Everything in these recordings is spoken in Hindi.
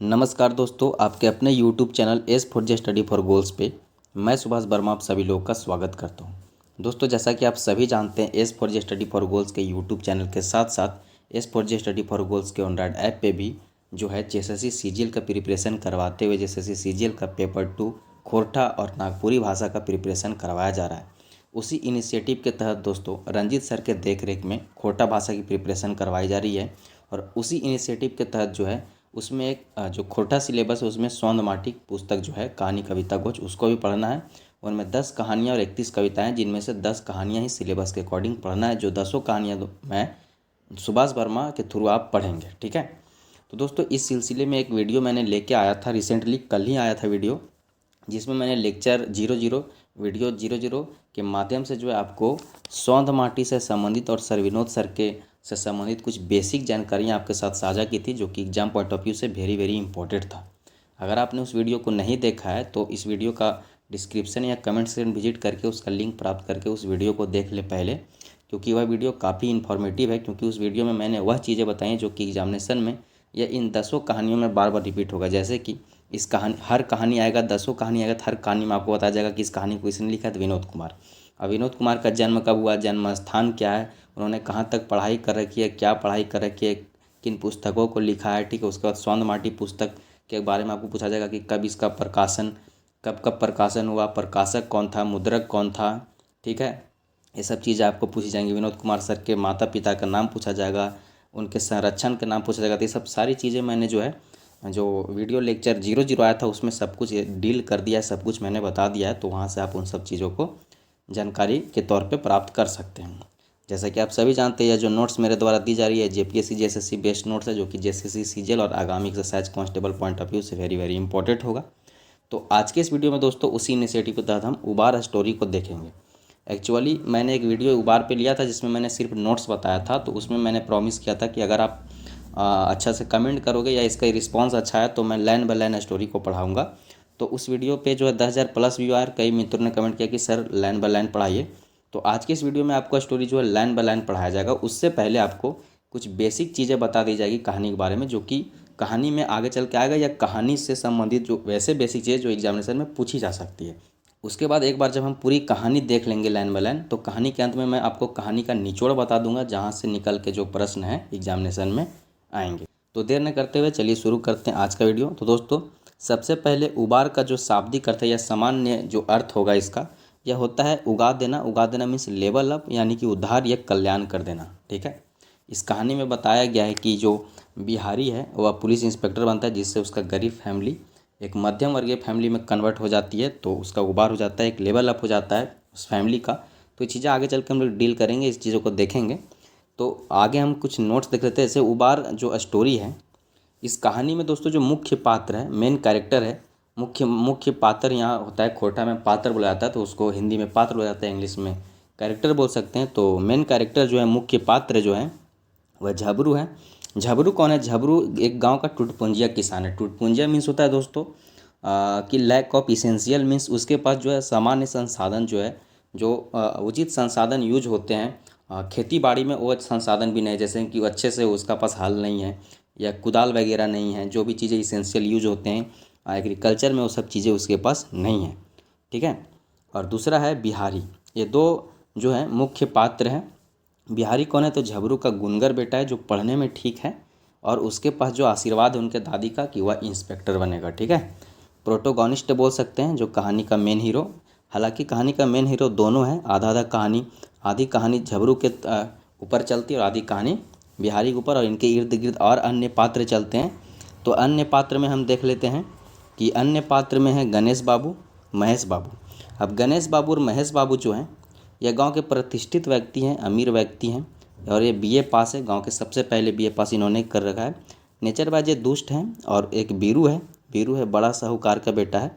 नमस्कार दोस्तों, आपके अपने YouTube channel S for J study for goals पे मैं सुभाष वर्मा आप सभी लोगों का स्वागत करता हूं। दोस्तों, जैसा कि आप सभी जानते हैं, S for J study for goals के YouTube चैनल के साथ साथ S for J study for goals के एंड्रॉयड ऐप पे भी जो है जेएसएससी सीजीएल का प्रिपरेशन करवाते हुए जेएसएससी सीजीएल का पेपर 2 खोरठा और नागपुरी भाषा का प्रिपरेशन करवाया जा रहा है। उसी इनिशिएटिव के तहत दोस्तों रंजीत सर के देखरेख में खोरठा भाषा की प्रिपरेशन करवाई जा रही है और उसी इनिशिएटिव के तहत जो है उसमें एक जो खोरठा सिलेबस है उसमें सौंद माटिक पुस्तक जो है कहानी कविता गोच उसको भी पढ़ना है। उनमें 10 कहानियाँ और 31 कविताएं, जिनमें से 10 कहानियाँ ही सिलेबस के अकॉर्डिंग पढ़ना है। जो 10 कहानियाँ मैं सुभाष वर्मा के थ्रू आप पढ़ेंगे, ठीक है। तो दोस्तों इस सिलसिले में एक वीडियो मैंने लेके आया था, रिसेंटली कल ही आया था वीडियो, जिसमें मैंने लेक्चर 00 वीडियो 00 के माध्यम से जो है आपको सौंध माटी से संबंधित और सर विनोद सर के से संबंधित कुछ बेसिक जानकारियाँ आपके साथ साझा की थी, जो कि एग्जाम पॉइंट ऑफ व्यू से वेरी वेरी इंपॉर्टेंट था। अगर आपने उस वीडियो को नहीं देखा है तो इस वीडियो का डिस्क्रिप्शन या कमेंट सेक्शन विजिट करके उसका लिंक प्राप्त करके उस वीडियो को देख ले पहले, क्योंकि वह वीडियो काफ़ी इन्फॉर्मेटिव है। क्योंकि उस वीडियो में मैंने वह चीज़ें बताई जो कि एग्जामिनेशन में या इन 10 कहानियों में बार बार रिपीट होगा। जैसे कि इस कहानी हर कहानी आएगा, 10 कहानी आएगा, हर कहानी में आपको बताया जाएगा कि इस कहानी को इसने लिखा है तो विनोद कुमार। अब विनोद कुमार का जन्म कब हुआ, जन्म स्थान क्या है, उन्होंने कहाँ तक पढ़ाई कर रखी है, क्या पढ़ाई कर रखी है, किन पुस्तकों को लिखा है, ठीक है। उसके बाद सौंद माटी पुस्तक के बारे में आपको पूछा जाएगा कि कब इसका प्रकाशन, कब कब प्रकाशन हुआ, प्रकाशक कौन था, मुद्रक कौन था, ठीक है। ये सब चीज़ें आपको पूछी जाएंगी। विनोद कुमार सर के माता पिता का नाम पूछा जाएगा, उनके संरक्षण का नाम पूछा जाएगा। तो ये सब सारी चीज़ें मैंने जो वीडियो लेक्चर 00 आया था उसमें सब कुछ डील कर दिया है, सब कुछ मैंने बता दिया है। तो वहाँ से आप उन सब चीज़ों को जानकारी के तौर पे प्राप्त कर सकते हैं। जैसा कि आप सभी जानते हैं, जो नोट्स मेरे द्वारा दी जा रही है जेपीएससी जेएसएससी बेस्ड नोट्स है, जो कि जेएसएससी सीजीएल और आगामी exercise constable point of view से वेरी वेरी इंपॉर्टेंट होगा। तो आज के इस वीडियो में दोस्तों उसी इनिशिएटिव के तहत हम उबार स्टोरी को देखेंगे। एक्चुअली मैंने एक वीडियो उबार पे लिया था जिसमें मैंने सिर्फ नोट्स बताया था। तो उसमें मैंने प्रॉमिस किया था कि अगर आप अच्छा से कमेंट करोगे या इसका रिस्पांस अच्छा है तो मैं लाइन बाय लाइन स्टोरी को पढ़ाऊँगा। तो उस वीडियो पे जो है 10,000 प्लस व्यू आए। कई मित्रों ने कमेंट किया कि सर लाइन बाय लाइन पढ़ाइए। तो आज के इस वीडियो में आपको स्टोरी जो है लाइन बाय लाइन पढ़ाया जाएगा। उससे पहले आपको कुछ बेसिक चीज़ें बता दी जाएगी कहानी के बारे में, जो कि कहानी में आगे चल के आएगा, या कहानी से संबंधित जो वैसे बेसिक चीज़ें जो एग्जामिनेशन में पूछी जा सकती है। उसके बाद एक बार जब हम पूरी कहानी देख लेंगे लाइन बाय लाइन, तो कहानी के अंत में मैं आपको कहानी का निचोड़ बता दूंगा, जहाँ से निकल के जो प्रश्न है एग्जामिनेशन में आएंगे। तो देर न करते हुए चलिए शुरू करते हैं आज का वीडियो। तो दोस्तों सबसे पहले उबार का जो शाब्दिक अर्थ है या सामान्य जो अर्थ होगा इसका, यह होता है उगा देना। उगा देना मीन्स लेवल अप, यानी कि उद्धार या कल्याण कर देना, ठीक है। इस कहानी में बताया गया है कि जो बिहारी है वह पुलिस इंस्पेक्टर बनता है, जिससे उसका गरीब फैमिली एक मध्यम वर्गीय फैमिली में कन्वर्ट हो जाती है। तो उसका उबार हो जाता है, एक लेवल अप हो जाता है उस फैमिली का। तो ये चीज़ें आगे चल के हम लोग डील करेंगे, इस चीज़ों को देखेंगे। तो आगे हम कुछ नोट्स देख लेते हैं। जैसे उबार जो स्टोरी है, इस कहानी में दोस्तों जो मुख्य पात्र है, मेन कैरेक्टर है, मुख्य पात्र यहाँ होता है। खोरठा में पात्र बोला जाता है, तो उसको हिंदी में पात्र बोला जाता है, इंग्लिश में कैरेक्टर बोल सकते हैं। तो मेन कैरेक्टर जो है, मुख्य पात्र जो है वह झबरू है। झबरू कौन है? झबरू एक गांव का टुटपुंजिया किसान है। टुटपुंजिया मीन्स होता है दोस्तों कि लैक ऑफ इसेंशियल, मीन्स उसके पास जो है सामान्य संसाधन जो है, जो उचित संसाधन यूज होते हैं खेती बाड़ी में, वो संसाधन भी नहीं, जैसे कि अच्छे से उसका पास हल नहीं है या कुदाल वगैरह नहीं है। जो भी चीज़ें इसेंशियल यूज होते हैं एग्रीकल्चर में, वो सब चीज़ें उसके पास नहीं है, ठीक है। और दूसरा है बिहारी। ये दो जो है मुख्य पात्र हैं। बिहारी कौन है? तो झबरू का गुनगर बेटा है, जो पढ़ने में ठीक है, और उसके पास जो आशीर्वाद है उनके दादी का कि वह इंस्पेक्टर बनेगा, ठीक है। प्रोटोगोनिस्ट बोल सकते हैं, जो कहानी का मेन हीरो। हालांकि कहानी का मेन हीरो दोनों हैं, आधा आधा कहानी, आधी कहानी झबरू के ऊपर चलती है और आधी कहानी बिहारी के ऊपर, और इनके इर्द गिर्द और अन्य पात्र चलते हैं। तो अन्य पात्र में हम देख लेते हैं कि अन्य पात्र में है गणेश बाबू, महेश बाबू। अब गणेश बाबू और महेश बाबू जो हैं, यह गांव के प्रतिष्ठित व्यक्ति हैं, अमीर व्यक्ति हैं, और ये बीए पास है। गांव के सबसे पहले बीए पास इन्होंने कर रखा है। नेचर वाइज ये दुष्ट हैं। और एक बीरू है, बीरू है बड़ा साहूकार का बेटा है,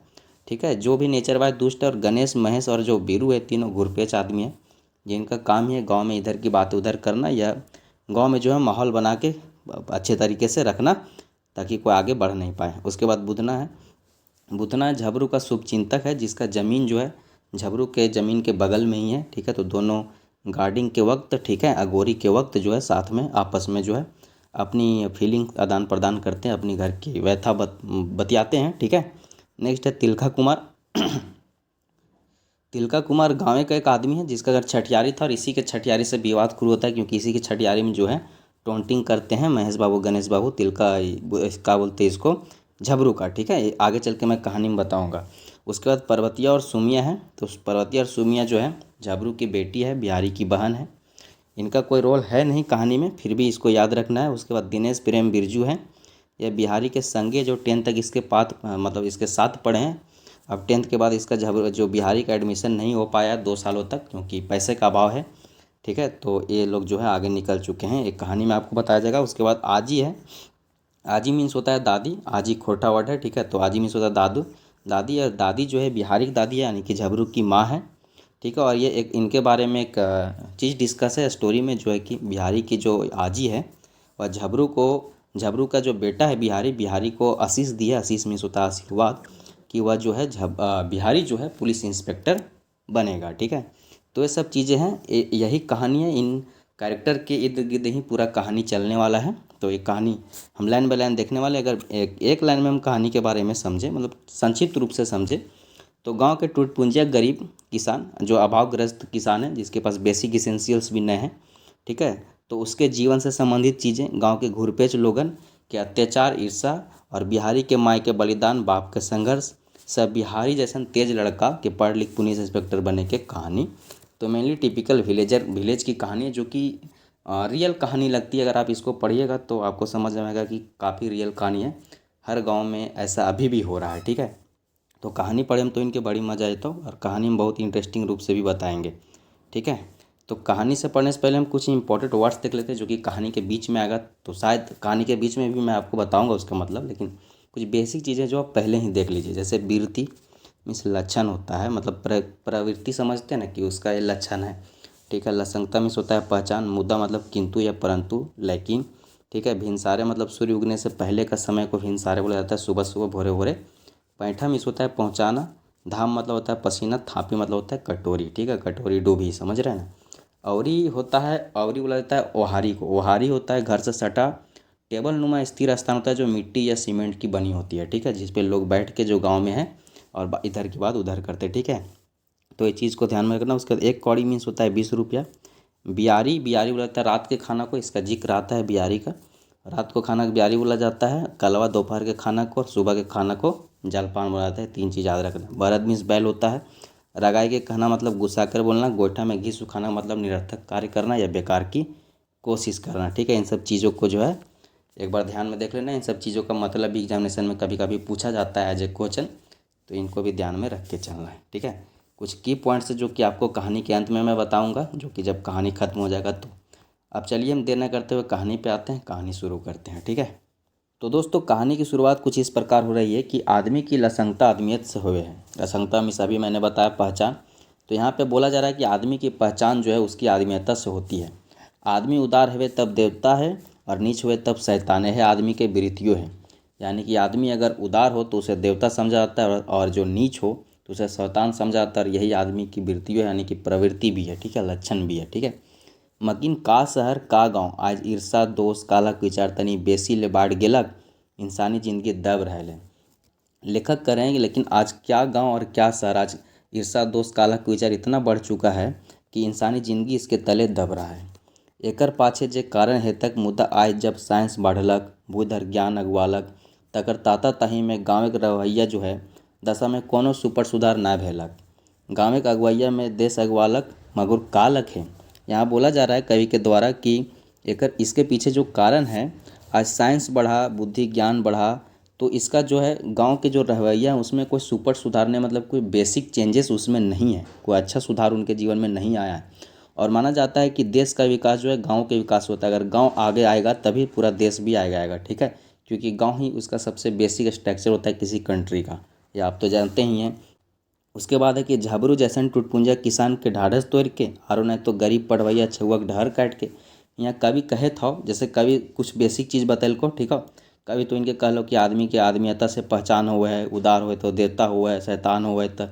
ठीक है। जो भी नेचर वाइज दुष्ट है, और गणेश, महेश और जो बीरू है, तीनों घुरपेच आदमी हैं, जिनका काम ही है गाँव में इधर की बात उधर करना, या गाँव में जो है माहौल बना के अच्छे तरीके से रखना, ताकि कोई आगे बढ़ नहीं पाए। उसके बाद बुधना है। बुधना झबरू का शुभचिंतक है, जिसका ज़मीन जो है झबरू के ज़मीन के बगल में ही है, ठीक है। तो दोनों गार्डिंग के वक्त, ठीक है, अगोरी के वक्त जो है साथ में आपस में जो है अपनी फीलिंग आदान प्रदान करते हैं, अपनी घर की व्यथा बतियाते हैं। ठीक है। नेक्स्ट है तिलका कुमार। तिलका कुमार गाँव का एक आदमी है जिसका घर छठियारी था और इसी के छठियारी से विवाद शुरू होता है, क्योंकि इसी की छठियारी में जो है टोंटिंग करते हैं महेश बाबू गणेश बाबू। तिलका क्या बोलते हैं इसको, झबरू का। ठीक है, ये आगे चल के मैं कहानी में बताऊंगा। उसके बाद पर्वतिया और सुमिया है। तो पर्वतिया और सुमिया जो है झबरू की बेटी है, बिहारी की बहन है। इनका कोई रोल है नहीं कहानी में, फिर भी इसको याद रखना है। उसके बाद दिनेश प्रेम बिरजू है, यह बिहारी के संगे जो 10th तक इसके मतलब इसके साथ पढ़े हैं। अब 10th के बाद इसका जो बिहारी का एडमिशन नहीं हो पाया 2 सालों तक, क्योंकि पैसे का अभाव है। ठीक है, तो ये लोग जो है आगे निकल चुके हैं, एक कहानी में आपको बताया जाएगा। उसके बाद आजी है। आजी मीन्स होता है दादी, आजी खोटा वर्ड है। ठीक है, तो आजी मीन्स होता है दादू, दादी। और दादी जो है बिहारी की दादी है, यानी कि झबरू की माँ है। ठीक है, और ये एक इनके बारे में एक चीज़ डिस्कस है स्टोरी में, जो है कि बिहारी की जो आजी है वह झबरू का जो बेटा है बिहारी, बिहारी को आशीष दिया। आशीष मीन्स होता है आशीर्वाद, कि वह जो है बिहारी जो है पुलिस इंस्पेक्टर बनेगा। ठीक है, तो ये सब चीज़ें हैं, यही कहानी है। इन कैरेक्टर के इर्द गिर्द ही पूरा कहानी चलने वाला है। तो ये कहानी हम लाइन बाय लाइन देखने वाले। अगर एक लाइन में हम कहानी के बारे में समझें, मतलब संक्षिप्त रूप से समझें, तो गांव के टूटपुंजिया गरीब किसान, जो अभावग्रस्त किसान है, जिसके पास बेसिक इसेंशियल्स भी नहीं है। ठीक है, तो उसके जीवन से संबंधित चीज़ें, गांव के घुरपेच लोगन के अत्याचार, ईर्षा, और बिहारी के माई के बलिदान, बाप के संघर्ष, सब बिहारी जैसन तेज लड़का के पढ़ लिख पुलिस इंस्पेक्टर बने के कहानी। तो मेनली टिपिकल विलेज की कहानी है, जो कि रियल कहानी लगती है। अगर आप इसको पढ़िएगा तो आपको समझ में आएगा कि काफ़ी रियल कहानी है, हर गांव में ऐसा अभी भी हो रहा है। ठीक है, तो कहानी पढ़े में तो इनके बड़ी मज़ा आई, तो और कहानी में बहुत इंटरेस्टिंग रूप से भी बताएंगे। ठीक है, तो कहानी से पढ़ने से पहले हम कुछ इंपॉर्टेंट वर्ड्स देख लेते हैं, जो कि कहानी के बीच में आएगा। तो शायद कहानी के बीच में भी मैं आपको बताऊंगा उसका मतलब, लेकिन कुछ बेसिक चीज़ें जो आप पहले ही देख लीजिए। जैसे बीरती मीन्स लक्षण होता है, मतलब प्रवृत्ति समझते हैं ना, कि उसका ये लक्षण है। ठीक है, लसंगता मीन्स होता है पहचान, मुद्दा मतलब किंतु या परंतु, लेकिन। ठीक है, भिनसारे मतलब सूर्य उगने से पहले का समय को भिनसारे बोला जाता है, सुबह सुबह भोरे भोरे। पैंठा मीन्स होता है पहुँचाना, धाम मतलब होता है पसीना, थापी मतलब होता है कटोरी। ठीक है, कटोरी डूबी, समझ रहे हैं ना। औरी होता है, औरी बोला जाता है ओहारी को। ओहारी होता है घर से सटा टेबल नुमा स्थिर स्थान होता है, जो मिट्टी या सीमेंट की बनी होती है। ठीक है, जिस पे लोग बैठ के जो गांव में है और इधर की बात उधर करते। ठीक है, तो ये चीज़ को ध्यान में रखना। उसके बाद एक कौड़ी मीन्स होता है 20 रुपया। बियारी बोला जाता है रात के खाना को, इसका जिक्र आता है बियारी का। रात को खाना बियारी बोला जाता है, कलवा दोपहर के खाना को, और सुबह के खाना को जलपान बोला जाता है। 3 चीज़ याद रखना। बरद मीन्स बैल होता है। रगाई के कहना मतलब गुस्सा कर बोलना। गोईठा में घी सुखाना मतलब निरर्थक कार्य करना या बेकार की कोशिश करना। ठीक है, इन सब चीज़ों को जो है एक बार ध्यान में देख लेना। इन सब चीज़ों का मतलब भी एग्जामिनेशन में कभी कभी पूछा जाता है एज ए क्वेश्चन, तो इनको भी ध्यान में रख के चलना है। ठीक है, कुछ की पॉइंट्स जो कि आपको कहानी के अंत में मैं बताऊंगा, जो कि जब कहानी ख़त्म हो जाएगा। तो अब चलिए हम देर न करते हुए कहानी पे आते हैं, कहानी शुरू करते हैं। ठीक है, तो दोस्तों कहानी की शुरुआत कुछ इस प्रकार हो रही है कि आदमी की लसंगता आदमियत से हुए है। लसंगता में सभी मैंने बताया पहचान। तो यहाँ पे बोला जा रहा है कि आदमी की पहचान जो है उसकी आदमियता से होती है। आदमी उदार हुए तब देवता है, और नीच हुए तब शैताने है, आदमी के वृत्तियों है। यानी कि आदमी अगर उदार हो तो उसे देवता समझा जाता है, और जो नीच हो तो उसे शैतान समझा जाता है। और यही आदमी की वृत्तियों है, यानी कि प्रवृत्ति भी है। ठीक है, लक्षण भी है। ठीक है, मकिन का शहर का गाँव आज ईर्षा दोष कालक विचार तनी बेसी ले बाढ़ गेलक, इंसानी जिंदगी दब रहले। लेखक कह रहे हैं कि लेकिन आज क्या गांव और क्या शहर, आज ईर्षा दोष कालक विचार इतना बढ़ चुका है कि इंसानी जिंदगी इसके तले दब रहा है। एकर पाछे जे कारण हेतक मुद्दा आय जब साइंस बढ़लक, भूधर ज्ञान अगवालक, तकर ताता तही में गाँव के रवैया जो है दशा में कोनो सुपर सुधार ना भेलक। गाँव के अगवैया में देश अगवालक मगर कालक है। यहाँ बोला जा रहा है कवि के द्वारा कि इसके पीछे जो कारण है, आज साइंस बढ़ा, बुद्धि ज्ञान बढ़ा, तो इसका जो है गांव के जो रवैया है उसमें कोई सुपर सुधारने मतलब कोई बेसिक चेंजेस उसमें नहीं है, कोई अच्छा सुधार उनके जीवन में नहीं आया है। और माना जाता है कि देश का विकास जो है गांव के विकास होता है। अगर गांव आगे आएगा तभी पूरा देश भी आएगा। ठीक है, क्योंकि गांव ही उसका सबसे बेसिक स्ट्रक्चर होता है किसी कंट्री का, ये आप तो जानते ही हैं। उसके बाद है कि झबरू जैसन टुटपुंजा किसान के ढाढ़स तोड़ के, आरो नहीं तो गरीब पढ़वैया छुआ के ढहर काट के। यहाँ कवि कहे था, जैसे कवि कुछ बेसिक चीज़ बतैल को। ठीक है, कवि तो इनके कह लो कि आदमी के आदमियता से पहचान हुआ है, उदार हुए तो देवता हुआ है, शैतान हुआ है तो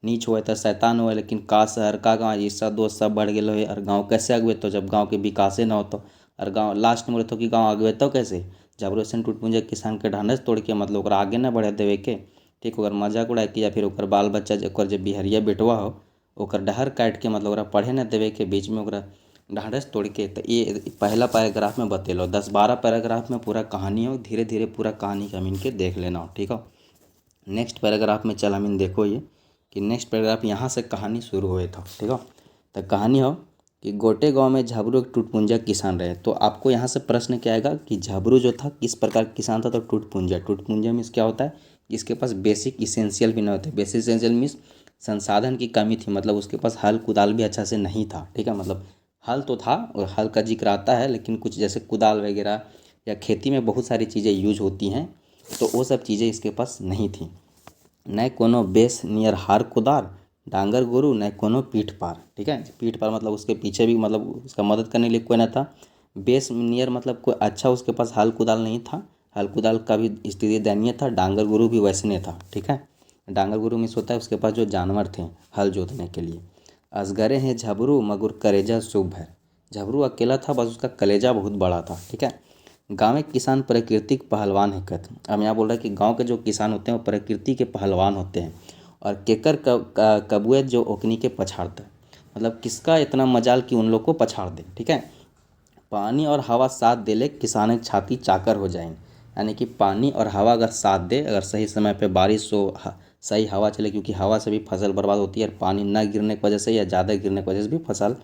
नीच हुआ है तो शैतान हुआ है। लेकिन का शहर का गाँव ईर्षा दोष सब बढ़ गए है, और गाँव कैसे अगुए, तो जब गाँव के विकासे ना हो तो और गाँव लास्ट में बोले तो कि गाँव आगे तो कैसे झबरू ऐसे टूट पुंजा किसान के ढांढस तोड़ के मतलब ओकरा आगे ना बढ़े देवे के, ठीक, ओकर मजाक उड़ा के या फिर ओकर बाल बच्चा ओकर जब बिहरिया बेटवा हो ओकर डहर काट के मतलब ओकरा पढ़े ना देवे के, बीच में ओकरा ढांढस तोड़ के। तो ये पहला पैराग्राफ में बतेलो, 10-12 पैराग्राफ में पूरा कहानी हो, धीरे धीरे पूरा कहानी का मीन के देख लेना हो, ठीक हो। नेक्स्ट पैराग्राफ में चल हमीन देखो ये कि नेक्स्ट पैराग्राफ यहाँ से कहानी शुरू हुए था, ठीक हो। तो कहानी हो कि गोटे गांव में झबरू एक टूटपुंजा किसान रहे। तो आपको यहाँ से प्रश्न क्या आएगा कि झबरू जो था किस प्रकार का किसान था, तो टूटपुंजा मीन्स क्या होता है, इसके पास बेसिक इसेंशियल भी नहीं होते। बेसिक इसेंशियल मीन्स संसाधन की कमी थी, मतलब उसके पास हल कुदाल भी अच्छा से नहीं था, ठीक है। मतलब हल तो था और हल का जिक्र आता है, लेकिन कुछ जैसे कुदाल वगैरह या खेती में बहुत सारी चीज़ें यूज होती हैं, तो वो सब चीज़ें इसके पास नहीं थी। न कोनो बेस नियर हार कुदार डांगर गुरु, न कोनो पीठ पार, ठीक है। पीठ पार मतलब उसके पीछे भी मतलब उसका मदद करने के लिए कोई ना था। बेस नियर मतलब कोई अच्छा उसके पास हल कुदाल नहीं था, हल कुदाल का भी स्थिति दयनीय था। डांगर गुरु भी वैसे नहीं था, ठीक है। डांगर गुरु मीन्स होता है उसके पास जो जानवर थे हल जोतने के लिए। असगरे हैं झबरू मगुर कलेजा शुभ है, झबरू अकेला था, बस उसका कलेजा बहुत बड़ा था, ठीक है। गाँव के किसान प्राकृतिक पहलवान है कहते। अब यहाँ बोल रहा है कि गांव के जो किसान होते हैं वो प्रकृति के पहलवान होते हैं, और केकर कबुए जो ओकनी के पछाड़ता है, मतलब किसका इतना मजाल कि उन लोग को पछाड़ दे, ठीक है। पानी और हवा साथ दे ले किसान की छाती चाकर हो जाए, यानी कि पानी और हवा अगर साथ दे, अगर सही समय पे बारिश हो, सही हवा चले, क्योंकि हवा से भी फसल बर्बाद होती है और पानी न गिरने की वजह से या ज़्यादा गिरने की वजह से भी फसल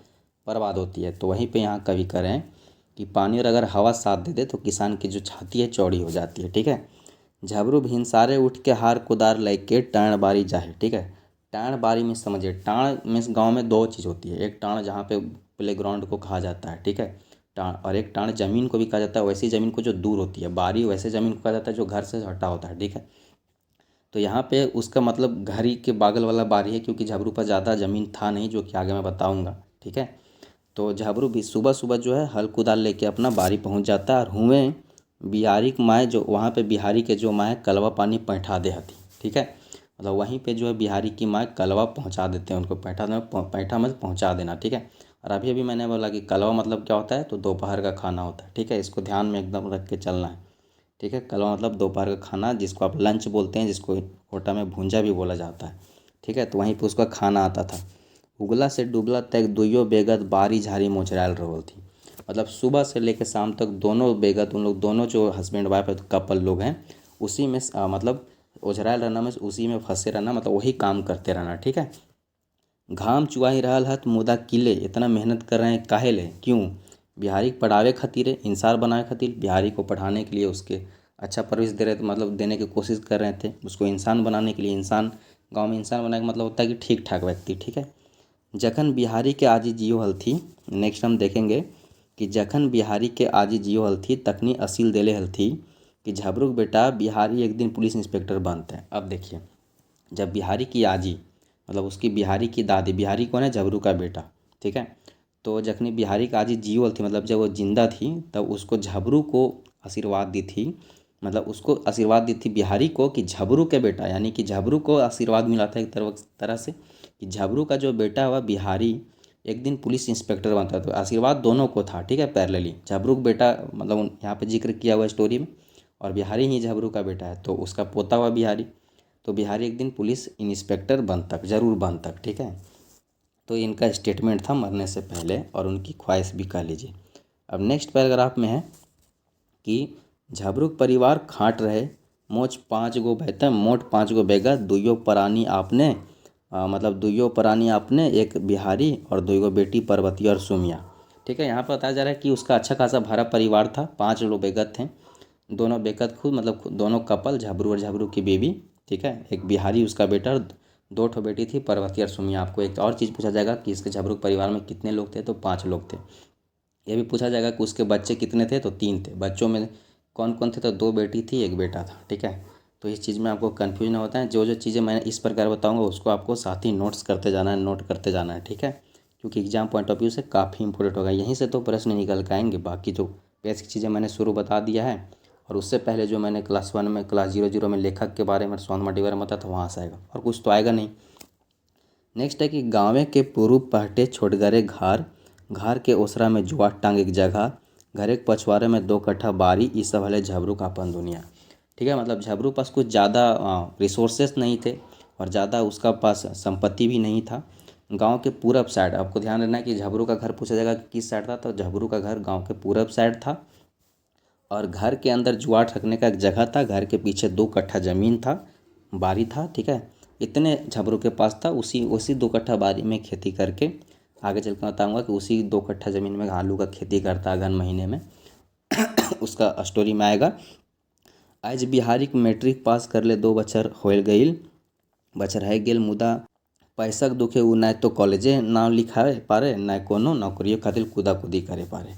बर्बाद होती है। तो वहीं पे यहाँ कवि कह रहे हैं कि पानी और अगर हवा साथ दे दे तो किसान की जो छाती है चौड़ी हो जाती है, ठीक है। झबरू भिनसारे उठ के हार कुदार लेके टाण बारी जाए, ठीक है। टाण बारी में समझिए, टाण मीन्स गांव में दो चीज़ होती है, एक टाण जहाँ पे प्ले ग्राउंड को कहा जाता है, ठीक है, टाण, और एक टाण ज़मीन को भी कहा जाता है, वैसी ज़मीन को जो दूर होती है। बारी वैसे ज़मीन को कहा जाता है जो घर से हटा होता है, ठीक है। तो यहाँ पे उसका मतलब घर ही के बागल वाला बारी है, क्योंकि झबरू पर ज़्यादा ज़मीन था नहीं, जो कि आगे मैं बताऊँगा, ठीक है। तो झबरू भी सुबह सुबह जो है हल कुदाल लेके अपना बारी पहुँच जाता है, और हुएं बिहारी की माए जो वहाँ पे बिहारी के जो माए कलवा पानी पैठा दे हती, ठीक है। मतलब वहीं पे जो है बिहारी की माए कलवा पहुँचा देते हैं उनको, पैठा में पहुँचा देना, ठीक है। और अभी अभी मैंने बोला कि कलवा मतलब क्या होता है, तो दोपहर का खाना होता है, ठीक है। इसको ध्यान में एकदम रख के चलना है, ठीक है। कलवा मतलब दोपहर का खाना, जिसको आप लंच बोलते हैं, जिसको कोटा में भूंजा भी बोला जाता है, ठीक है। तो वहीं पर उसका खाना आता था। उगला से डूबला तक दुइयो बेगत बारी झारी मोचरायल रहल थी, मतलब सुबह से लेकर शाम तक दोनों बेगत, उन लोग दोनों जो हस्बैंड वाइफ है कपल लोग हैं, उसी में मतलब ओझरायल रहना में उसी में फंसे रहना, मतलब वही काम करते रहना, ठीक है। घाम चुआ ही रहल हत मुदा किले, इतना मेहनत कर रहे हैं काहे ले, क्यों, बिहारी के पढ़ावे खातिर, इंसान बनाए खातिर, बिहारी को पढ़ाने के लिए उसके अच्छा परवरिश दे रहे थे, मतलब देने की कोशिश कर रहे थे उसको इंसान बनाने के लिए। इंसान गांव में इंसान बनाने का मतलब होता है कि ठीक ठाक व्यक्ति, ठीक है। जखन बिहारी के आजी जियो हल थी, नेक्स्ट हम देखेंगे कि जखन बिहारी के आजी जियो हल थी तखनी असील देले हल थी कि झबरूक बेटा बिहारी एक दिन पुलिस इंस्पेक्टर बनते हैं। अब देखिए, जब बिहारी की आजी मतलब उसकी बिहारी की दादी, बिहारी कौन है, झबरू का बेटा, ठीक है। तो जखनी बिहारी का आजी जियो हल थी, मतलब जब वो जिंदा थी तब उसको झबरू को आशीर्वाद दी थी, मतलब उसको आशीर्वाद दी थी बिहारी को कि झबरू के बेटा, यानी कि झबरू को आशीर्वाद मिला था एक तरह से कि झबरू का जो बेटा हुआ बिहारी एक दिन पुलिस इंस्पेक्टर बनता है। तो आशीर्वाद दोनों को था, ठीक है, पैरेलली। झबरू का बेटा मतलब यहाँ पे जिक्र किया हुआ स्टोरी में, और बिहारी ही झबरू का बेटा है, तो उसका पोता हुआ बिहारी। तो बिहारी एक दिन पुलिस इंस्पेक्टर बन तक जरूर बन तक, ठीक है। तो इनका स्टेटमेंट था मरने से पहले, और उनकी ख्वाहिश भी कह लीजिए। अब नेक्स्ट पैराग्राफ में है कि झबरूक परिवार खाट रहे, मोट 5 गो बेगा, दुइयो परानी आपने, मतलब दुइयो परानी आपने, एक बिहारी और 2 गो बेटी पार्वती और सुमिया, ठीक है। यहाँ पर बताया जा रहा है कि उसका अच्छा खासा भरा परिवार था, 5 लोग बेगत थे, दोनों बेगत खुद मतलब दोनों कपल, झबरू और झबरू की बेबी, ठीक है, एक बिहारी उसका बेटा, 2 ठो बेटी थी पार्वती और सुमिया। आपको एक और चीज़ पूछा जाएगा कि इसके झबरू परिवार में कितने लोग थे, तो 5 लोग थे। ये भी पूछा जाएगा कि उसके बच्चे कितने थे, तो 3 थे। बच्चों में कौन कौन थे, तो 2 बेटी थी, 1 बेटा था, ठीक है। तो इस चीज़ में आपको कन्फ्यूजन होता है, जो जो चीज़ें मैंने इस प्रकार बताऊंगा उसको आपको साथ ही नोट्स करते जाना है, नोट करते जाना है, ठीक है, क्योंकि एग्जाम पॉइंट ऑफ व्यू से काफ़ी इंपॉर्टेंट होगा। यहीं से तो प्रश्न निकल के आएंगे, बाकी जो बेसिक चीज़ें मैंने शुरू बता दिया है, और उससे पहले जो मैंने क्लास 1 में क्लास 0 में लेखक के बारे में सोन माटी बारे में बताया था, वहाँ से आएगा, और कुछ तो आएगा नहीं। नेक्स्ट है कि गाँवे के पूर्व पहटे छोटगरे घार, घार के ओसरा में जुआ टांग एक जगह, घर एक पछवारे में 2 कट्ठा बारी, ई सब हले झबरू का अपन दुनिया। ठीक है, मतलब झबरू पास कुछ ज़्यादा रिसोर्सेस नहीं थे और ज़्यादा उसका पास संपत्ति भी नहीं था। गांव के पूरब साइड, आपको ध्यान रखना है कि झबरू का घर पूछा जाएगा कि किस साइड था, तो झबरू का घर गांव के पूरब साइड था और घर के अंदर जुआट रखने का एक जगह था। घर के पीछे 2 कट्ठा ज़मीन था, बारी था। ठीक है, इतने झबरू के पास था। उसी उसी 2 कट्ठा बारी में खेती करके, आगे चल के बताऊँगा कि उसी 2 कट्ठा ज़मीन में आलू का खेती करता अगहन महीने में उसका स्टोरी में आएगा। आज बिहारी के मैट्रिक पास कर ले 2 बछर होल गईल, बछर है गेल मुदा पैसाक दुखे उ ना तो कॉलेजे नाम लिखाए पारे, ना कोनो नौकरियों खातिर कूदाकूदी करे पारे।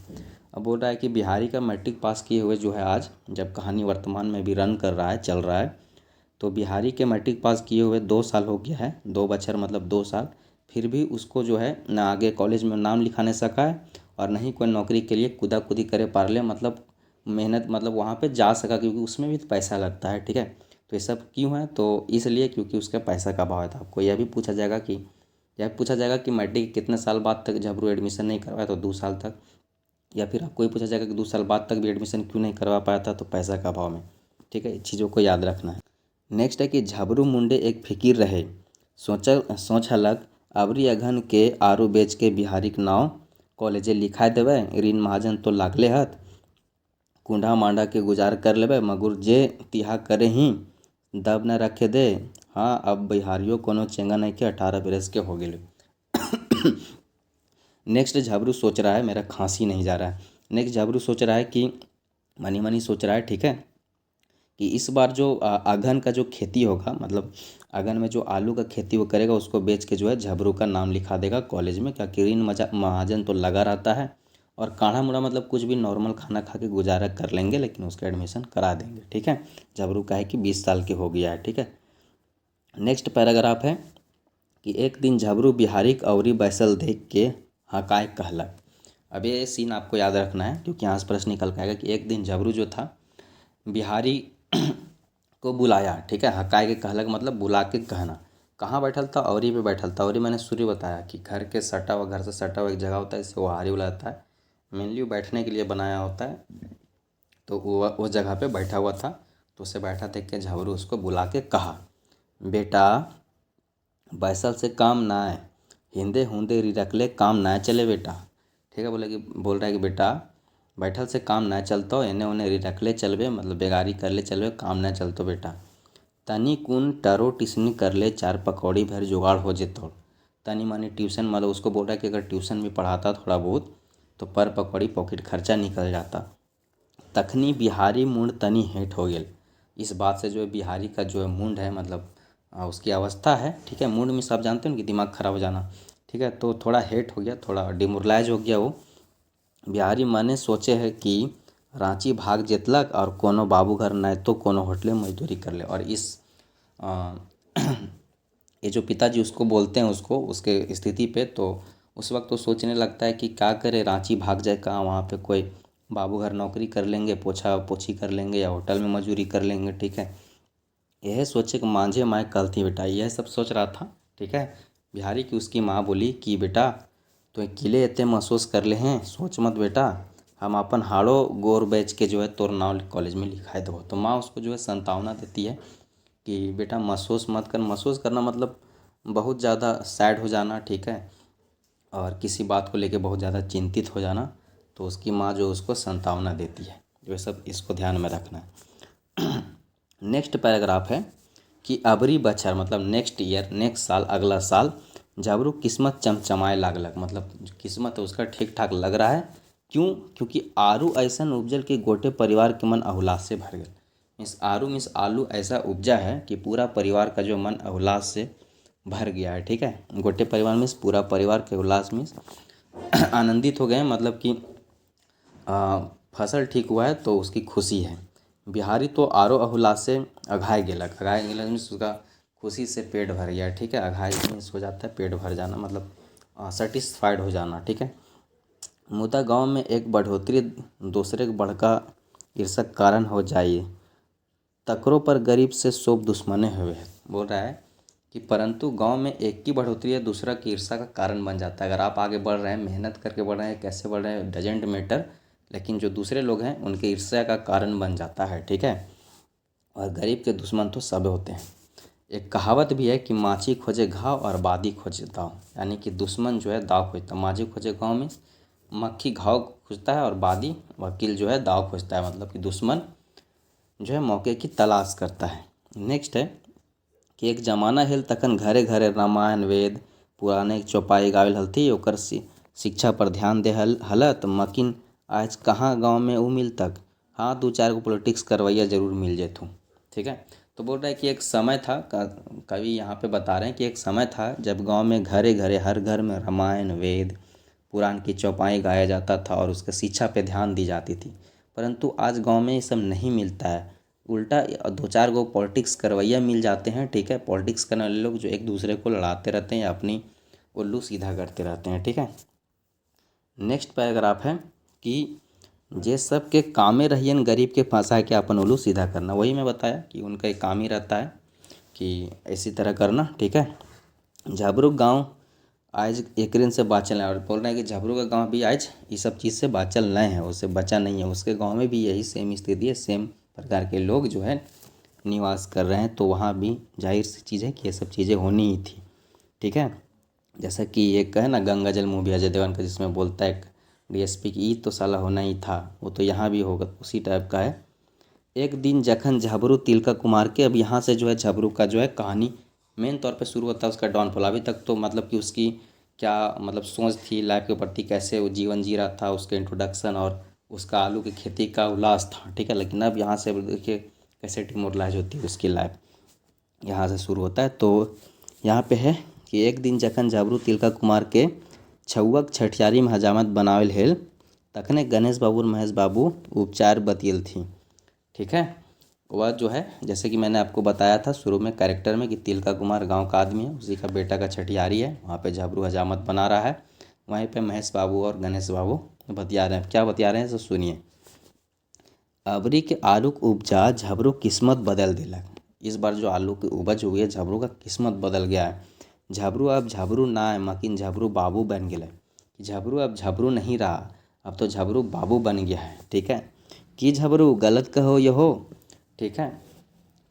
अब बोल रहा है कि बिहारी का मैट्रिक पास किए हुए जो है आज, जब कहानी वर्तमान में भी रन कर रहा है, चल रहा है, तो बिहारी के मैट्रिक पास किए हुए 2 साल हो गया है, 2 बछर मतलब 2 साल, फिर भी उसको जो है ना आगे कॉलेज में नाम लिखा नहीं सका है और नहीं कोई नौकरी के लिए कूदाकूदी करे पारले, मतलब मेहनत, मतलब वहाँ पे जा सका, क्योंकि उसमें भी तो पैसा लगता है। ठीक है, तो ये सब क्यों है, तो इसलिए क्योंकि उसके पैसा का अभाव था। आपको यह भी पूछा जाएगा कि मैट्रिक कितने साल बाद तक झबरू एडमिशन नहीं करवाया, तो 2 साल तक। या फिर आपको ये पूछा जाएगा कि 2 साल बाद तक भी एडमिशन क्यों नहीं करवा पाया था, तो पैसा का अभाव में। ठीक है, चीज़ों को याद रखना है। नेक्स्ट है कि झबरू मुंडे एक फिकीर रहे, सोच हलक अबरी अघन के आरू बेच के बिहारी के नाव कॉलेजे लिखाए देवे, ऋण महाजन तो लागले हत, कुंडा मांडा के गुजार कर लेबे, मगुर जे तिहा करे ही दब न रखे दे। हाँ, अब बिहारियों कोनो चेंगा नहीं के 18 बरस के हो गए। नेक्स्ट झबरू सोच रहा है, मेरा खांसी नहीं जा रहा है। नेक्स्ट झबरू सोच रहा है कि मनी मनी सोच रहा है, ठीक है, कि इस बार जो अगहन का जो खेती होगा, मतलब अगहन में जो आलू का खेती वो करेगा, उसको बेच के जो है झबरू का नाम लिखा देगा कॉलेज में, क्योंकि ऋण महाजन तो लगा रहता है और काढ़ा मुड़ा मतलब कुछ भी नॉर्मल खाना खा के गुजारा कर लेंगे, लेकिन उसका एडमिशन करा देंगे। ठीक है, झबरू का है कि 20 साल के हो गया है। ठीक है, नेक्स्ट पैराग्राफ है कि एक दिन झबरू बिहारी अवरी बैसल देख के हकाय कहलक। अब ये सीन आपको याद रखना है, क्योंकि यहाँ से प्रश्न निकल के आएगा कि एक दिन झबरू जो था बिहारी को बुलाया। ठीक है, हकाय के कहलक मतलब बुला के कहना। कहाँ बैठल था, औरी पे बैठल था। औरी मैंने सूर्य बताया कि घर के सटा हुआ, घर से सटा हुआ एक जगह होता है, इसे ओहारी बुलाता है, मेनली वो बैठने के लिए बनाया होता है। तो वो उस जगह पे बैठा हुआ था, तो उसे बैठा देख के झबरू उसको बुला के कहा, बेटा बैसल से काम ना आए, हिंदे हुंदे रिरकले काम ना चले बेटा। ठीक है, बोल रहा है कि बेटा बैठल से काम ना चलतो, एने ओने रिरकले चलबे, मतलब बेगारी कर ले चलबे, काम ना चलतो बेटा। तनी कुन टरो टिसनी कर ले, 4 पकौड़ी भर जुगाड़ हो जेतो। तनी मानी ट्यूशन, मतलब उसको बोल रहा है कि अगर ट्यूशन भी पढ़ाता थोड़ा बहुत तो पर पकौड़ी पॉकेट खर्चा निकल जाता। तखनी बिहारी मुंड तनी हेंठ हो गेल। इस बात से जो है बिहारी का जो है मुंड है, मतलब उसकी अवस्था है, ठीक है, मूड में सब जानते हो कि दिमाग खराब हो जाना। ठीक है, तो थोड़ा हेट हो गया, थोड़ा डिमोरलाइज हो गया वो। बिहारी मने सोचे है कि रांची भाग जेतलक और कोनो बाबू घर नहीं तो कोनो होटले मजदूरी कर ले। और इस आ, ये जो पिताजी उसको बोलते हैं, उसको उसके स्थिति पे, तो उस वक्त तो सोचने लगता है कि क्या करे, रांची भाग जाए कहाँ, वहाँ पे कोई बाबू घर नौकरी कर लेंगे, पोछा पोछी कर लेंगे या होटल में मजदूरी कर लेंगे। ठीक है, यह सोचे कि मांझे माँ कल थी बेटा, यह सब सोच रहा था। ठीक है, बिहारी की उसकी माँ बोली कि बेटा तो किले इतने महसूस कर ले हैं, सोच मत बेटा, हम अपन हाड़ो गोर बेच के जो है तोर नाम कॉलेज में लिखाए दो। तो माँ उसको जो है संतावना देती है कि बेटा महसूस मत कर। महसूस करना मतलब बहुत ज़्यादा सैड हो जाना, ठीक है, और किसी बात को लेके बहुत ज़्यादा चिंतित हो जाना। तो उसकी माँ जो उसको संतावना देती है, जो सब इसको ध्यान में रखना है। नेक्स्ट पैराग्राफ है कि अबरी बछर मतलब नेक्स्ट ईयर, नेक्स्ट साल, अगला साल झबरू किस्मत चमचमाए लागलक, मतलब जो किस्मत है उसका ठीक ठाक लग रहा है। क्यों? क्योंकि आरू ऐसा उपजल कि गोटे परिवार के मन अहुलास से भर गए। मीन्स आलू ऐसा उपजा है कि पूरा परिवार का जो मन अहुलास से भर गया है। ठीक है, गोटे परिवार मीन्स पूरा परिवार के उल्लास मीन्स आनंदित हो गए, मतलब कि फसल ठीक हुआ है तो उसकी खुशी है। बिहारी तो आरो अहुलास से अघाए गेलक। मीन्स उसका खुशी से पेट भर गया। ठीक है, अघाए मीन्स हो जाता है पेट भर जाना, मतलब सेटिस्फाइड हो जाना। ठीक है, मुदा गांव में एक बढ़ोतरी दूसरे के बड़का ईर्षक कारण हो जाइए, तकरों पर गरीब से सोब दुश्मने हुए है। बोल रहा है कि परंतु गांव में एक की बढ़ोतरी है दूसरा की ईर्षा का कारण बन जाता है। अगर आप आगे बढ़ रहे हैं, मेहनत करके बढ़ रहे हैं, कैसे बढ़ रहे हैं डजेंट मैटर, लेकिन जो दूसरे लोग हैं उनके ईर्ष्या का कारण बन जाता है। ठीक है, और गरीब के दुश्मन तो सब होते हैं। एक कहावत भी है कि माछी खोजे घाव और बादी खोजे दाव, यानी कि दुश्मन जो है दाव खोजता है। माछी खोजे घाव में मक्खी घाव खोजता है और बादी वकील जो है दाव खोजता है, मतलब कि दुश्मन जो है मौके की तलाश करता है। नेक्स्ट है कि एक जमाना हेल तखन घरे घरे रामायण वेद पुराने चौपाई गावेल हलथी, ओकर शिक्षा पर ध्यान दे हलत, मकिन आज कहाँ गांव में ऊ मिल तक, हाँ 2-4 को पॉलिटिक्स करवैया जरूर मिल जेतू। ठीक है, तो बोल रहा है कि एक समय था, कवि यहाँ पे बता रहे हैं कि एक समय था जब गांव में घरे घरे हर घर में रामायण वेद पुराण की चौपाई गाया जाता था और उसके शिक्षा पे ध्यान दी जाती थी। परंतु आज गांव में ये सब नहीं मिलता है, उल्टा 2-4 गो पॉलिटिक्स करवैया मिल जाते हैं। ठीक है, पॉलिटिक्स करने वाले लोग जो एक दूसरे को लड़ाते रहते हैं या अपनी उल्लू सीधा करते रहते हैं। ठीक है, नेक्स्ट पैराग्राफ है कि जे सब के कामे रहियन गरीब के फंसा के अपन उल्लू सीधा करना। वही मैं बताया कि उनका एक काम ही रहता है कि इसी तरह करना। ठीक है, झाबरू गांव आज एक दिन से बाँचल है, और बोल रहे हैं कि झाबरू का गांव भी आज ये सब चीज़ से बाँचल नहीं है, उससे बचा नहीं है। उसके गांव में भी यही सेम स्थिति है, सेम प्रकार के लोग जो है निवास कर रहे हैं, तो वहाँ भी जाहिर सी चीज़ है कि ये सब चीज़ें होनी ही थी। ठीक है, जैसा कि एक है ना गंगा जल मूवी अजय देवगन का, जिसमें बोलता है डीएसपी की ई तो साला होना ही था, वो तो यहाँ भी होगा, उसी टाइप का है। एक दिन जखन झाबरू तिलका कुमार के, अब यहाँ से जो है झाबरू का जो है कहानी मेन तौर पे शुरू होता है, उसका डाउनफॉल। अभी तक तो मतलब कि उसकी क्या मतलब सोच थी लाइफ के प्रति, कैसे वो जीवन जी रहा था, उसके इंट्रोडक्शन और उसका आलू की खेती का उल्लास था। ठीक है, लेकिन अब यहाँ से देखिए कैसे डिमोरलाइज होती है उसकी लाइफ, यहाँ से शुरू होता है। तो यहाँ पे है कि एक दिन जखन झाबरू तिलका कुमार के छउक छठियारी में हजामत बनावेल हेल, तखने गणेश बाबू और महेश बाबू उपचार बतियल थी। ठीक है, वह जो है जैसे कि मैंने आपको बताया था शुरू में कैरेक्टर में कि तिलका कुमार गांव का आदमी है, उसी का बेटा का छठियारी है, वहाँ पे झाबरू हजामत बना रहा है। वहीं पे महेश बाबू और गणेश बाबू बतिया रहे हैं। क्या बतिया रहे हैं तो सुनिए। अबरी के आलू के उपजा झाबरू किस्मत बदल दिलक। इस बार जो आलू की उपज हुई है झाबरू का किस्मत बदल गया है। झाबरू अब झाबरू ना है, मकिन झाबरू बाबू बन गया। झाबरू अब झाबरू नहीं रहा, अब तो झाबरू बाबू बन गया है। ठीक है, कि झाबरू गलत कहो यहो। ठीक है,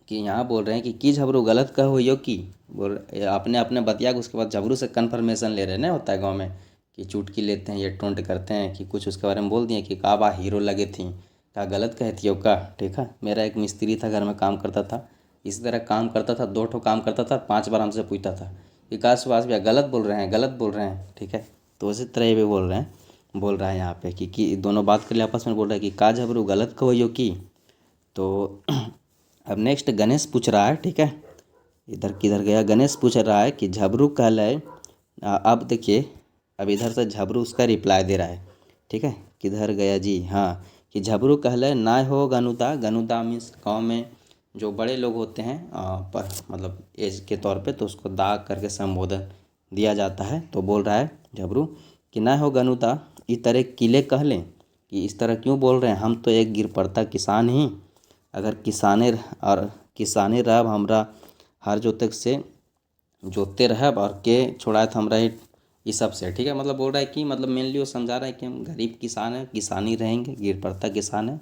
कि यहाँ बोल रहे हैं कि झबरू गलत कहो यो की, बोल आपने अपने बतिया के उसके बाद झबरू से कन्फर्मेशन ले रहे हैं ना, होता है गांव में कि चुटकी लेते हैं, ये टोंट करते हैं कि कुछ उसके बारे में बोल दिए कि का बा हीरो लगे थी, का गलत कहती हो का। ठीक है, मेरा एक मिस्त्री था, घर में काम करता था, इसी तरह काम करता था, 2 ठो काम करता था, 5 बार हमसे पूछता था कि का सुभाष भैया गलत बोल रहे हैं, गलत बोल रहे हैं। ठीक है, तो उसी तरह ये भी बोल रहा है यहाँ पे कि दोनों बात कर ले आपस में, बोल रहा है कि का झबरू गलत कहो यो की। तो अब नेक्स्ट गणेश पूछ रहा है। ठीक है, इधर किधर गया, गणेश पूछ रहा है कि झबरू कल है। अब देखिए, अब इधर से झबरू उसका रिप्लाई दे रहा है। ठीक है, किधर गया जी, हाँ, कि झबरू कहले ना हो गनुदा। गनुदा मीन्स गाँव में जो बड़े लोग होते हैं पर मतलब एज के तौर पे, तो उसको दा करके संबोधन दिया जाता है। तो बोल रहा है झबरू कि ना हो गनुदा, इस तरह किले कह लें, कि इस तरह क्यों बोल रहे हैं, हम तो एक गिर पड़ता किसान ही, अगर किसाने रहब हमरा हर जोतक से जोतते रहब, और के छोड़ात हमरा ये सब से। ठीक है, मतलब बोल रहा है कि मतलब मेनली वो समझा रहा है कि हम गरीब किसान हैं, किसानी रहेंगे, गिर पड़ता किसान है,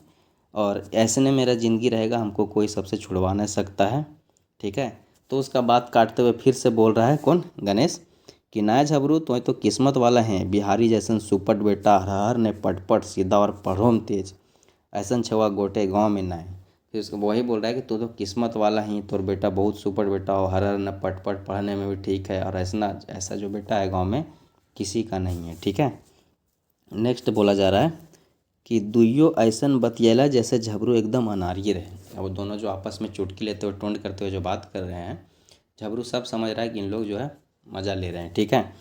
और ऐसे में मेरा ज़िंदगी रहेगा, हमको कोई सबसे छुड़वा नहीं सकता है। ठीक है, तो उसका बात काटते हुए फिर से बोल रहा है कौन, गणेश, कि ना झबरू तो किस्मत वाला है, बिहारी जैसन सुपट बेटा हर ने पटपट सीधा और पढ़ो में तेज, ऐसन छवा गोटे गाँव में ना है। फिर उसको वही बोल रहा है कि तू तो किस्मत वाला ही, तोर बेटा बहुत सुपर बेटा हो, हर हर न पट पट पढ़ने में भी ठीक है, और ऐसा जो बेटा है गांव में किसी का नहीं है। ठीक है, नेक्स्ट बोला जा रहा है कि दुइयो ऐसन बतियला जैसे झबरू एकदम अनारी रहे। अब वो दोनों जो आपस में चुटकी लेते हुए टोंट करते हुए जो बात कर रहे हैं, झबरू सब समझ रहा है कि इन लोग जो है मज़ा ले रहे हैं। ठीक है,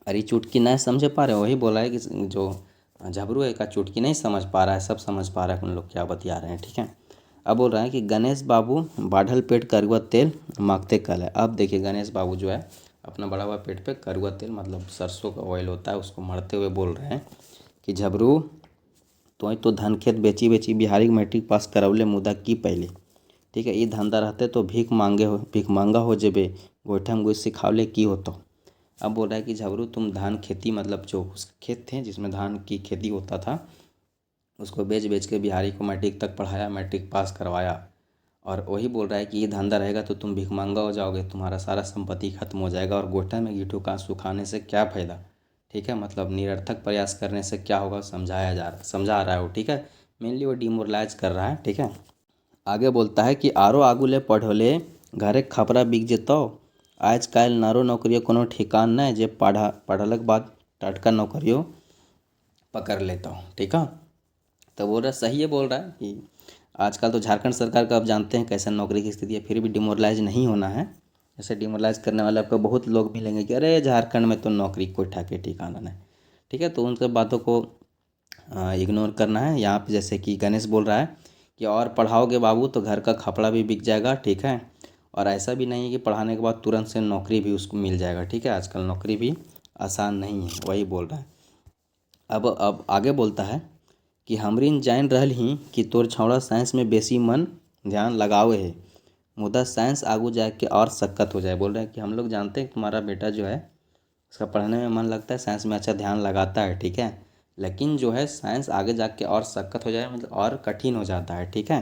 अरे चुटकी नहीं समझ पा रहे, वही बोला है कि जो झबरू है का चुटकी नहीं समझ पा रहा है, सब समझ पा रहा है कि उन लोग क्या बतिया रहे हैं। ठीक है, अब बोल रहा है कि गणेश बाबू बाढ़ल पेट करुआ तेल मांगते कल है। अब देखिए गणेश बाबू जो है अपना बड़ा हुआ पेट पे करुआ तेल मतलब सरसों का ऑयल होता है, उसको मरते हुए बोल रहे हैं कि झबरू तो धन खेत बेची बेची बिहारी मैट्रिक पास करवले मुदा की पहले। ठीक है, ये धंधा रहते तो भीख मांगा हो जेबे, गोइठा में गोई सिखावले की होतो। अब बोल रहा है कि झबरू तुम धान खेती मतलब जो उसके खेत थे जिसमें धान की खेती होता था, उसको बेच बेच के बिहारी को मैट्रिक तक पढ़ाया, मैट्रिक पास करवाया। और वही बोल रहा है कि ये धंधा रहेगा तो तुम भिखमंगा हो जाओगे, तुम्हारा सारा संपत्ति खत्म हो जाएगा और गोटा में घी का सुखाने से क्या फ़ायदा। ठीक है, मतलब निरर्थक प्रयास करने से क्या होगा समझा रहा है वो। ठीक है, मेनली वो डिमोरलाइज कर रहा है। ठीक है, आगे बोलता है कि आरो आगू ले पढ़ले घरे खपरा बिक जेतो। आज कल नारो नौकरियों कोनो ठिकान नहीं, जे पढ़लक बाद टटका नौकरियों पकड़ लेता हूँ। ठीक है, तो बोल रहा सही है, बोल रहा है कि आजकल तो झारखंड सरकार का आप जानते हैं कैसा नौकरी की स्थिति है, फिर भी डिमोरलाइज नहीं होना है। ऐसे डिमोरलाइज करने वाले आपको बहुत लोग मिलेंगे कि अरे झारखंड में तो नौकरी कोई ठाके ठिकाना नहीं। ठीक है, तो उन सब बातों को इग्नोर करना है। यहाँ पे जैसे कि गणेश बोल रहा है कि और पढ़ाओगे बाबू तो घर का खपड़ा भी बिक जाएगा। ठीक है, और ऐसा भी नहीं है कि पढ़ाने के बाद तुरंत से नौकरी भी उसको मिल जाएगा। ठीक है, आजकल नौकरी भी आसान नहीं है, वही बोल रहा है। अब आगे बोलता है कि हमरीन जान रहल ही कि तोर छौड़ा साइंस में बेसी मन ध्यान लगावे है, मुदा साइंस आगू जाके और सक्कत हो जाए। बोल रहे हैं कि हम लोग जानते हैं कि तुम्हारा बेटा जो है उसका पढ़ने में मन लगता है, साइंस में अच्छा ध्यान लगाता है। ठीक है, लेकिन जो है साइंस आगे जाके और सक्कत हो जाए, मतलब और कठिन हो जाता है। ठीक है,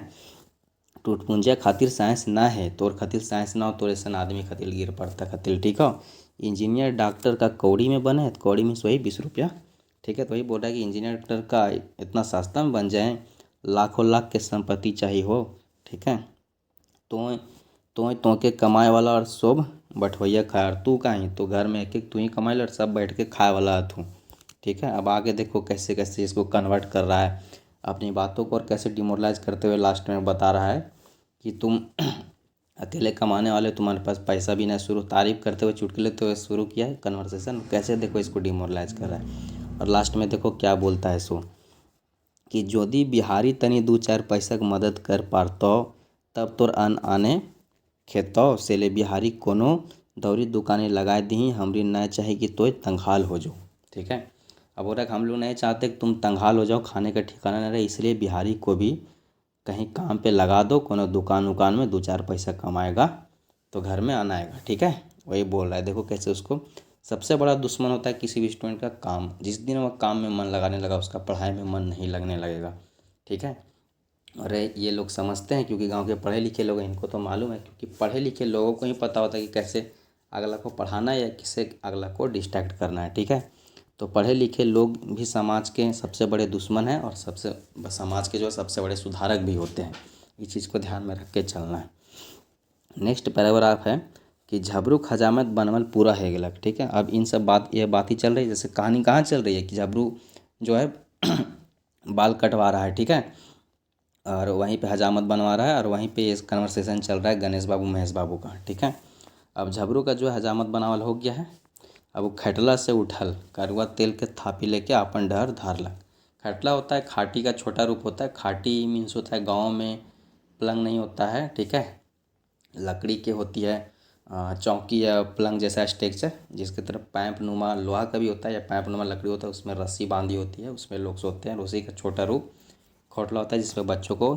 टूटपुंजिया खातिर साइंस ना है, तोर खातिर साइंस ना हो, तोर ऐसा आदमी खातिर गिर पड़ता खातिर। ठीक है, इंजीनियर डॉक्टर का कौड़ी में बने तो कौड़ी में वही 20 रुपया। ठीक है, तो वही बोल रहा है कि इंजीनियर डॉक्टर का इतना सस्ता में बन जाए, लाखों लाख के संपत्ति चाहिए हो। ठीक है, तो के कमाए वाला और सब बटवैया खाए, और तू कहीं तो घर में एक एक तू ही कमाए और सब बैठ के खाए वाला तू। ठीक है, अब आगे देखो कैसे कैसे इसको कन्वर्ट कर रहा है अपनी बातों को, और कैसे डिमोरलाइज करते हुए लास्ट में बता रहा है कि तुम अकेले कमाने वाले, तुम्हारे पास पैसा भी नहीं। शुरू तारीफ करते हुए चुटकुले तो शुरू किया है कन्वर्सेशन, कैसे देखो इसको डिमोरलाइज कर रहा है। और लास्ट में देखो क्या बोलता है सो कि जोदी बिहारी तनी 2-4 पैसा के मदद कर पारतो तब तोर अन आने खेतो से ले बिहारी कोनो दौरी दुकानें लगा दी, हमरी न चाहे कि तो तंगहाल हो जाओ। ठीक है, अब बोल रहा है हम लोग नहीं चाहते कि तुम तंगहाल हो जाओ, खाने का ठिकाना नहीं रहे, इसलिए बिहारी को भी कहीं काम पे लगा दो, कोनो दुकान उकान में 2-4 पैसा कमाएगा तो घर में आना आएगा। ठीक है, वही बोल रहा है। देखो कैसे उसको सबसे बड़ा दुश्मन होता है किसी भी स्टूडेंट का काम। जिस दिन वह काम में मन लगाने लगा उसका पढ़ाई में मन नहीं लगने लगेगा। ठीक है, और ये लोग समझते हैं क्योंकि गांव के पढ़े लिखे लोग हैं, इनको तो मालूम है, क्योंकि पढ़े लिखे लोगों को ही पता होता है कि कैसे अगला को पढ़ाना है या किसे अगला को डिस्ट्रैक्ट करना है। ठीक है, तो पढ़े लिखे लोग भी समाज के सबसे बड़े दुश्मन हैं और समाज के जो सबसे बड़े सुधारक भी होते हैं। इस चीज़ को ध्यान में रख के चलना है। नेक्स्ट पैराग्राफ है कि झबरू खजामत बनवल पूरा है गलक। ठीक है, अब इन सब ये बात ही चल रही है, जैसे कहानी कहाँ चल रही है कि झबरू जो है बाल कटवा रहा है। ठीक है, और वहीं पे हजामत बनवा रहा है, और वहीं पे इस कन्वर्सेशन चल रहा है गणेश बाबू महेश बाबू का। ठीक है, अब झबरू का जो है हजामत बनावल हो गया है। अब वो खटला से उठल करुआ तेल के थापी लेके अपन डर धारलक। खटला होता है खाटी का छोटा रूप होता है। खाटी मीन्स होता है गाँव में पलंग नहीं होता है। ठीक है, लकड़ी की होती है, चौकी या पलंग जैसा स्ट्रक्चर, जिसकी तरफ पैंप नुमा लोहा का भी होता है या पैंप नुमा लकड़ी होता है, उसमें रस्सी बांधी होती है, उसमें लोग सोते हैं। उसी का छोटा रूप खोटला होता है जिसमें बच्चों को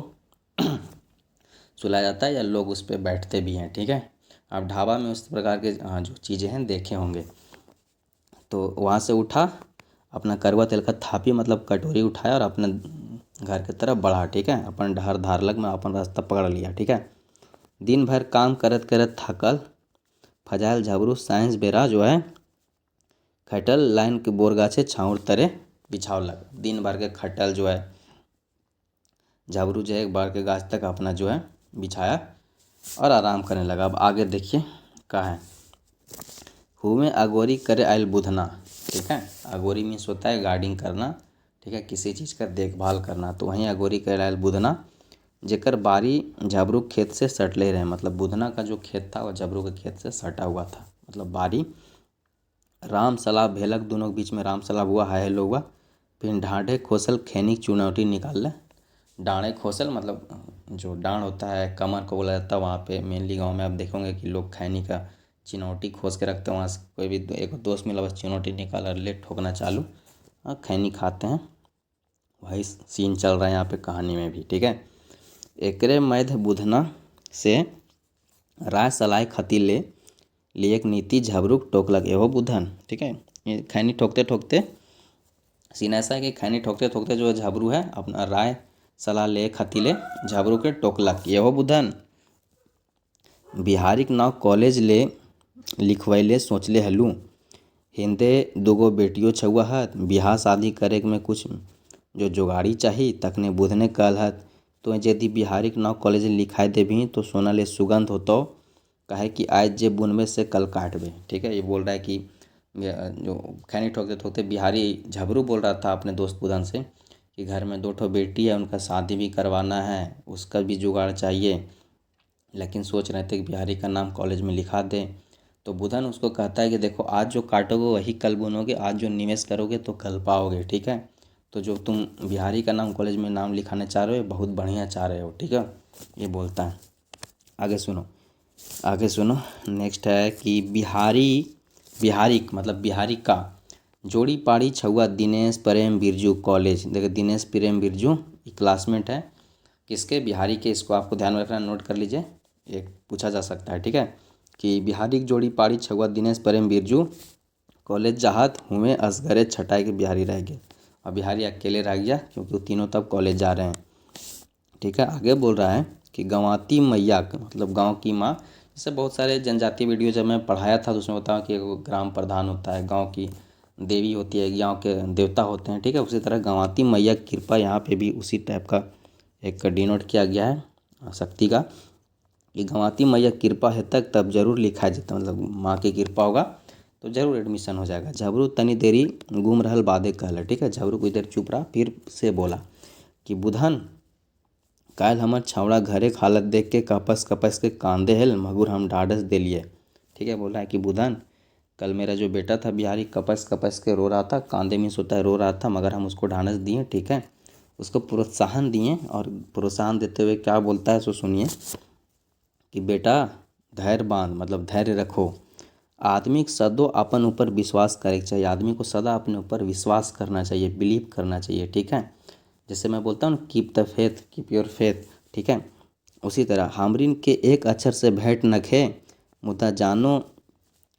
सुलाया जाता है या लोग उस पर बैठते भी हैं। ठीक है, आप ढाबा में उस प्रकार के जो चीज़ें हैं देखे होंगे। तो वहाँ से उठा, अपना कड़वा तेल का थापी मतलब कटोरी उठाया और अपने घर की तरफ बढ़ा। ठीक है, अपन डहर धारलक में अपन रास्ता पकड़ लिया। ठीक है, दिन भर काम करत करत थकल फजायल झबरू साइंस बेरा जो है खटल लाइन के बोर गाछे छाउर तरे बिछावलक। दिन भर के खटल जो है झबरू जो है एक बार के गाछ तक अपना जो है बिछाया और आराम करने लगा। अब आगे देखिए क्या है। हुए अगोरी करे आयल बुधना। ठीक है, अगोरी मीन्स होता है गार्डिंग करना। ठीक है, किसी चीज़ का देखभाल करना, तो वहीं अगोरी करे आयल बुधना जेकर बारी झबरू खेत से सटले रहे। मतलब बुधना का जो खेत था वह झबरू के खेत से सटा हुआ था, मतलब बारी। राम सलाह भेलक, दोनों के बीच में राम सलाह हुआ, हाय हेलो हुआ। फिर ढांढे खोसल खैनिक चुनौती निकाल ले। डाँड़े खोसल मतलब जो डाँड़ होता है कमर को बोला जाता है, वहाँ पे मेनली गांव में आप देखोगे कि लोग खैनी का चिनौटी खोज के रखते हैं। वहाँ से कोई भी एक दोस्त मिला बस चिनौटी निकाला ले ठोकना चालू, और खैनी खाते हैं। वही सीन चल रहा है यहाँ पे कहानी में भी। ठीक है, एकरे मैध बुधना से राय सलाह खती ले लिए एक नीति झबरूक टोकलक एहो बुधन। ठीक है, ये खैनी ठोकते ठोकते सीन ऐसा है कि खैनी ठोकते ठोकते जो झाबरू है अपना राय सलाह ले खतीले झाबरू के टोकलक, यहो बुधन बिहारिक नाव कॉलेज ले लिखवैले सोचले हलू, हिंदे दूगो बेटियों छुआ हत, बिहाह शादी करे में कुछ जो जुगाड़ी चाही, तखने बुधने कहल हत तो यदि बिहारिक नाव कॉलेज लिखाए देबी तो सोना ले सुगंध होतो, कहे कि आज जे बुनबे से कल काटबे। ठीक है, ये बोल रहा है कि जो खैनी ठोकते ठोकते बिहारी झबरू बोल रहा था अपने दोस्त बुधन से कि घर में 2 ठो बेटी है, उनका शादी भी करवाना है, उसका भी जुगाड़ चाहिए, लेकिन सोच रहे थे कि बिहारी का नाम कॉलेज में लिखा दें। तो बुधन उसको कहता है कि देखो आज जो काटोगे वही कल बुनोगे, आज जो निवेश करोगे तो कल पाओगे। ठीक है, तो जो तुम बिहारी का नाम कॉलेज में नाम लिखाने चाह रहे हो बहुत बढ़िया चाह रहे हो। ठीक है, ये बोलता है। आगे सुनो, आगे सुनो। नेक्स्ट है कि बिहारिक मतलब बिहारी का जोड़ी पाड़ी छुआ दिनेश प्रेम बिरजू कॉलेज। देखो दिनेश प्रेम बिरजू क्लासमेट है किसके, बिहारी के। इसको आपको ध्यान में रखना, नोट कर लीजिए, एक पूछा जा सकता है। ठीक है, कि बिहारी की जोड़ी पाड़ी छुआ दिनेश प्रेम बिरजू कॉलेज जाहत हुए असगरे छटाई के बिहारी रह गए, और बिहारी अकेले रह गया क्योंकि वो तीनों तब कॉलेज जा रहे हैं। ठीक है, आगे बोल रहा है कि गंवाती मैया मतलब गांव की माँ। जैसे बहुत सारे जनजातीय वीडियो जब मैं पढ़ाया था तो उसमें बताया कि वो ग्राम प्रधान होता है, गांव की देवी होती है, गांव के देवता होते हैं। ठीक है, उसी तरह गंवाती मैया की कृपा यहाँ पे भी उसी टाइप का एक डिनोट किया गया है शक्ति का, कि गंवाती मैया कृपा है तक तब जरूर लिखा जाता, मतलब माँ की कृपा होगा तो जरूर एडमिशन हो जाएगा। झबरू तनी देरी घूम रहल बादे कहला। ठीक है, झबरू कुछ देर चुप रहा, फिर से बोला कि बुधन काल हमर छावड़ा घरे हालत देख के कपस कपस के कांदे हेल मगुर हम ढाढ़स दे लिए। ठीक है, बोल रहा है कि बुधन कल मेरा जो बेटा था बिहारी कपस कपस के रो रहा था, कांदे मीन्स होता है रो रहा था, मगर हम उसको ढाढ़स दिए। ठीक है, उसको प्रोत्साहन दिए, और प्रोत्साहन देते हुए क्या बोलता है सो सुनिए कि बेटा धैर्य बांध मतलब धैर्य रखो, आदमी को सदो अपन ऊपर विश्वास करे चाहिए, आदमी को सदा अपने ऊपर विश्वास करना चाहिए, बिलीव करना चाहिए। ठीक है, जैसे मैं बोलता हूँ keep the faith, keep your faith. ठीक है, उसी तरह हमरिन के एक अक्षर से भेंट न खे, मुद्दा जानो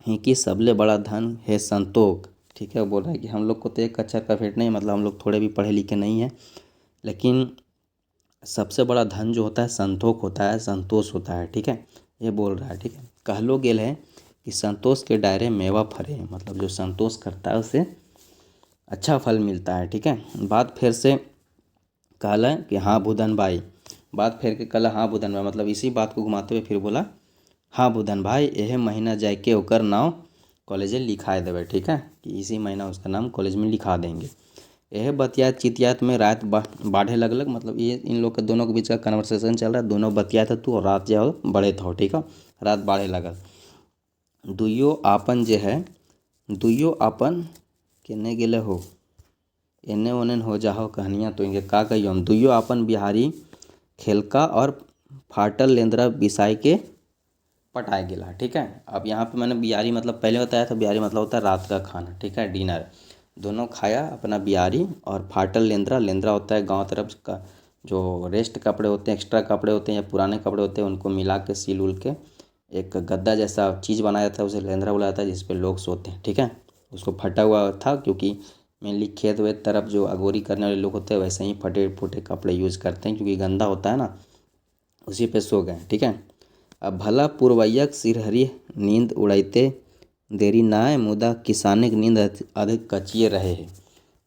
ही कि सबले बड़ा धन है संतोख। ठीक है, वो बोल रहा है कि हम लोग को तो एक अक्षर का भेंट नहीं, मतलब हम लोग थोड़े भी पढ़े लिखे नहीं हैं, लेकिन सबसे बड़ा धन जो होता है संतोष होता है, संतोष होता है। ठीक है, ये बोल रहा है। ठीक है, कहलो गेल है कि संतोष के डायरे मेवा फरे, मतलब जो संतोष करता है उसे अच्छा फल मिलता है। ठीक है, बात फिर से कहला कि हाँ बुधन भाई, बात फिर के कहला हाँ बुधन भाई, मतलब इसी बात को घुमाते हुए फिर बोला हाँ बुधन भाई यह महीना जाके ओकर नाम कॉलेज में लिखाए देवे। ठीक है, कि इसी महीना उसका नाम कॉलेज में लिखा देंगे। यह बतियात चितियात में रात बाढ़े लगलक, मतलब ये इन लोग के दोनों के बीच का कन्वर्सेशन चल रहा है, दोनों बतियात तू और रात जो बढ़े था। ठीक है, रात बाढ़े लगल। दुइयो आपन जे है, दुइयो आपन केने गेले हो, एने ओने हो जाओ कहानियाँ तो इनके का कहियो हम, दुइयो आपन बिहारी खेलका और फाटल लेंदरा बिसाई के पटाए गेला। ठीक है, अब यहाँ पे मैंने बिहारी मतलब पहले बताया था, बिहारी मतलब होता है रात का खाना। ठीक है, डिनर, दोनों खाया अपना बिहारी, और फाटल लेंदरा, लेंदरा होता है गांव तरफ का जो रेस्ट कपड़े होते हैं, एक्स्ट्रा कपड़े होते हैं या पुराने कपड़े होते हैं, उनको मिला के सील उल के एक गद्दा जैसा चीज़ बनाया जाता है, उसे लेंदरा बुलाया जाता है, जिस पे लोग सोते हैं। ठीक है, उसको फटा हुआ था क्योंकि मेनली खेत वेत तरफ जो अगोरी करने वाले लोग होते हैं वैसे ही फटे फूटे कपड़े यूज़ करते हैं, क्योंकि गंदा होता है ना, उसी पे सो गए। ठीक है, अब भला पुरवैयक सिरहरी नींद उड़ैते देरी नाय, मुदा किसानिक नींद अधिक कच्चिए रहे है।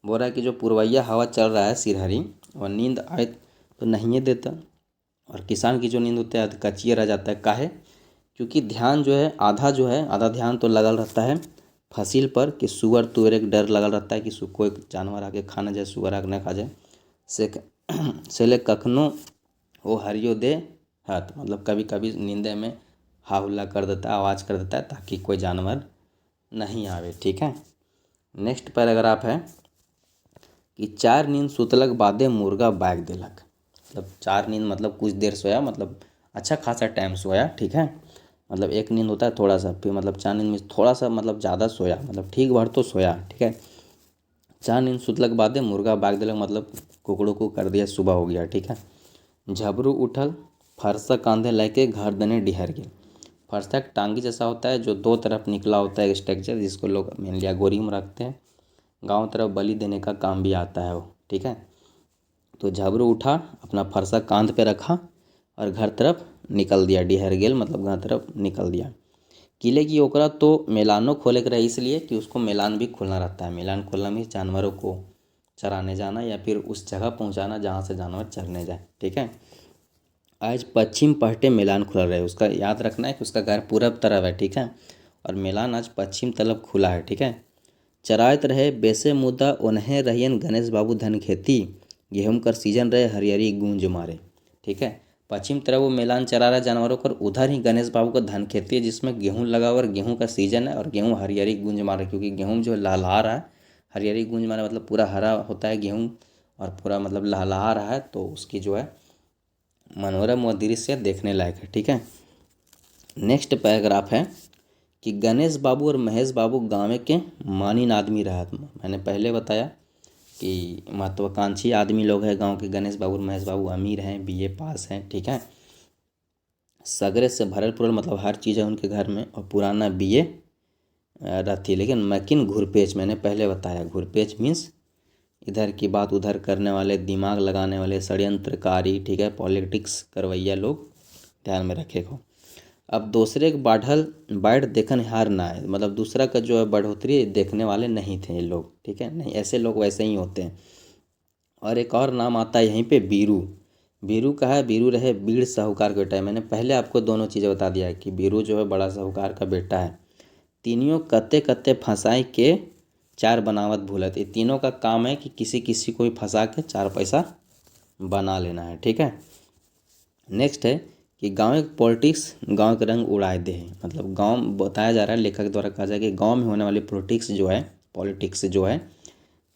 बोल रहा है कि जो पुरवैया हवा चल रहा है सिरहरी, और नींद आए तो नहीं देता, और किसान की जो नींद होती है अधिक कच्चिए रह जाता है। काहे, क्योंकि ध्यान जो है आधा ध्यान तो लगल रहता है फसिल पर, कि सुअर तुअर एक डर लगल रहता है कि कोई जानवर आके खा ना जाए, सुअर आके ना खा जाए, से ले कखनो वो हरियो दे हत, मतलब कभी कभी नींदे में हा हुल्ला कर देता है, आवाज़ कर देता है ताकि कोई जानवर नहीं आवे। ठीक है, नेक्स्ट पैराग्राफ है कि 4 नींद सुतलक बादे मुर्गा बैग देलक। मतलब 4 नींद मतलब कुछ देर सोया, मतलब अच्छा खासा टाइम सोया। ठीक है, मतलब एक नींद होता है थोड़ा सा, फिर मतलब 4 नींद में थोड़ा सा मतलब ज़्यादा सोया, मतलब ठीक भर तो सोया। ठीक है, 4 नींद सुतलक बादे मुर्गा बैग देलक, मतलब कुकड़ू को कर दिया, सुबह हो गया। ठीक है, झबरू उठल फरसा कांधे लेके घर दने डिहर गए। फरसा एक टांगी जैसा होता है जो दो तरफ निकला होता है, एक स्ट्रक्चर जिसको लोग मेनली गोरी में रखते हैं, गांव तरफ बलि देने का काम भी आता है वो, ठीक है। तो झबरू उठा, अपना फरसा कांध पे रखा और घर तरफ निकल दिया। डिहर गेल मतलब घर तरफ निकल दिया। किले की ओकरा तो मेलानो खोले के रहे, इसलिए कि उसको मेलान भी खोलना रहता है। मेलान खोलना में जानवरों को चराने जाना या फिर उस जगह पहुंचाना जहाँ से जानवर चरने जाए, ठीक है। आज पश्चिम पहटे मेलान खुला रहे, उसका याद रखना है कि उसका घर पूरब तरफ है, ठीक है। और मेलान आज पश्चिम तरफ खुला है, ठीक है। चरायत रहे बेसे मुद्दा उन्हें रहियन गणेश बाबू धन खेती, गेहूं कर सीजन रहे हरियरी गूंज मारे, ठीक है। पश्चिम तरफ वो मेलान चरा रहा है जानवरों को, उधर ही गणेश बाबू का धन खेती है जिसमें गेहूं लगा हुआ और गेहूं का सीजन है और गेहूं हरियरी गूंज मारे, क्योंकि गेहूं जो लहलहा रहा है, हरियरी गूंज मारे मतलब पूरा हरा होता है गेहूं और पूरा मतलब लहलहा रहा है, तो उसकी जो है मनोरम व दृश्य देखने लायक है, ठीक है। नेक्स्ट पैराग्राफ है कि गणेश बाबू और महेश बाबू गाँव के मानिन आदमी रहा। मैंने पहले बताया कि महत्वाकांक्षी आदमी लोग हैं गांव के। गणेश बाबू और महेश बाबू अमीर हैं, बीए पास हैं, ठीक है। सगरे से भरल पुरल मतलब हर चीज़ है उनके घर में, और पुराना बीए रहती है। लेकिन मकिन घुरपेच, मैंने पहले बताया घुरपेच मीन्स इधर की बात उधर करने वाले, दिमाग लगाने वाले, षड्यंत्रकारी, ठीक है, पॉलिटिक्स करवैया लोग, ध्यान में रखेगा। अब दूसरे के बाढ़ल बाढ़ देखन हार ना है, मतलब दूसरा का जो है बढ़ोतरी देखने वाले नहीं थे ये लोग, ठीक है। नहीं, ऐसे लोग वैसे ही होते हैं। और एक और नाम आता है यहीं पे बीरू। बीरू का है, बीरू रहे बीड़ साहूकार का बेटा है। मैंने पहले आपको दोनों चीज़ें बता दिया है कि बीरू जो है बड़ा साहूकार का बेटा है। तीनियों कत्ते कत्ते फंसाई के चार बनावत भूलत। ये तीनों का काम है कि किसी किसी को भी फंसा के चार पैसा बना लेना है, ठीक है। नेक्स्ट है कि गांव एक पॉलिटिक्स गांव के रंग उड़ाए दे है, मतलब गांव बताया जा रहा है, लेखक द्वारा कहा जाए कि गांव में होने वाली पॉलिटिक्स जो है,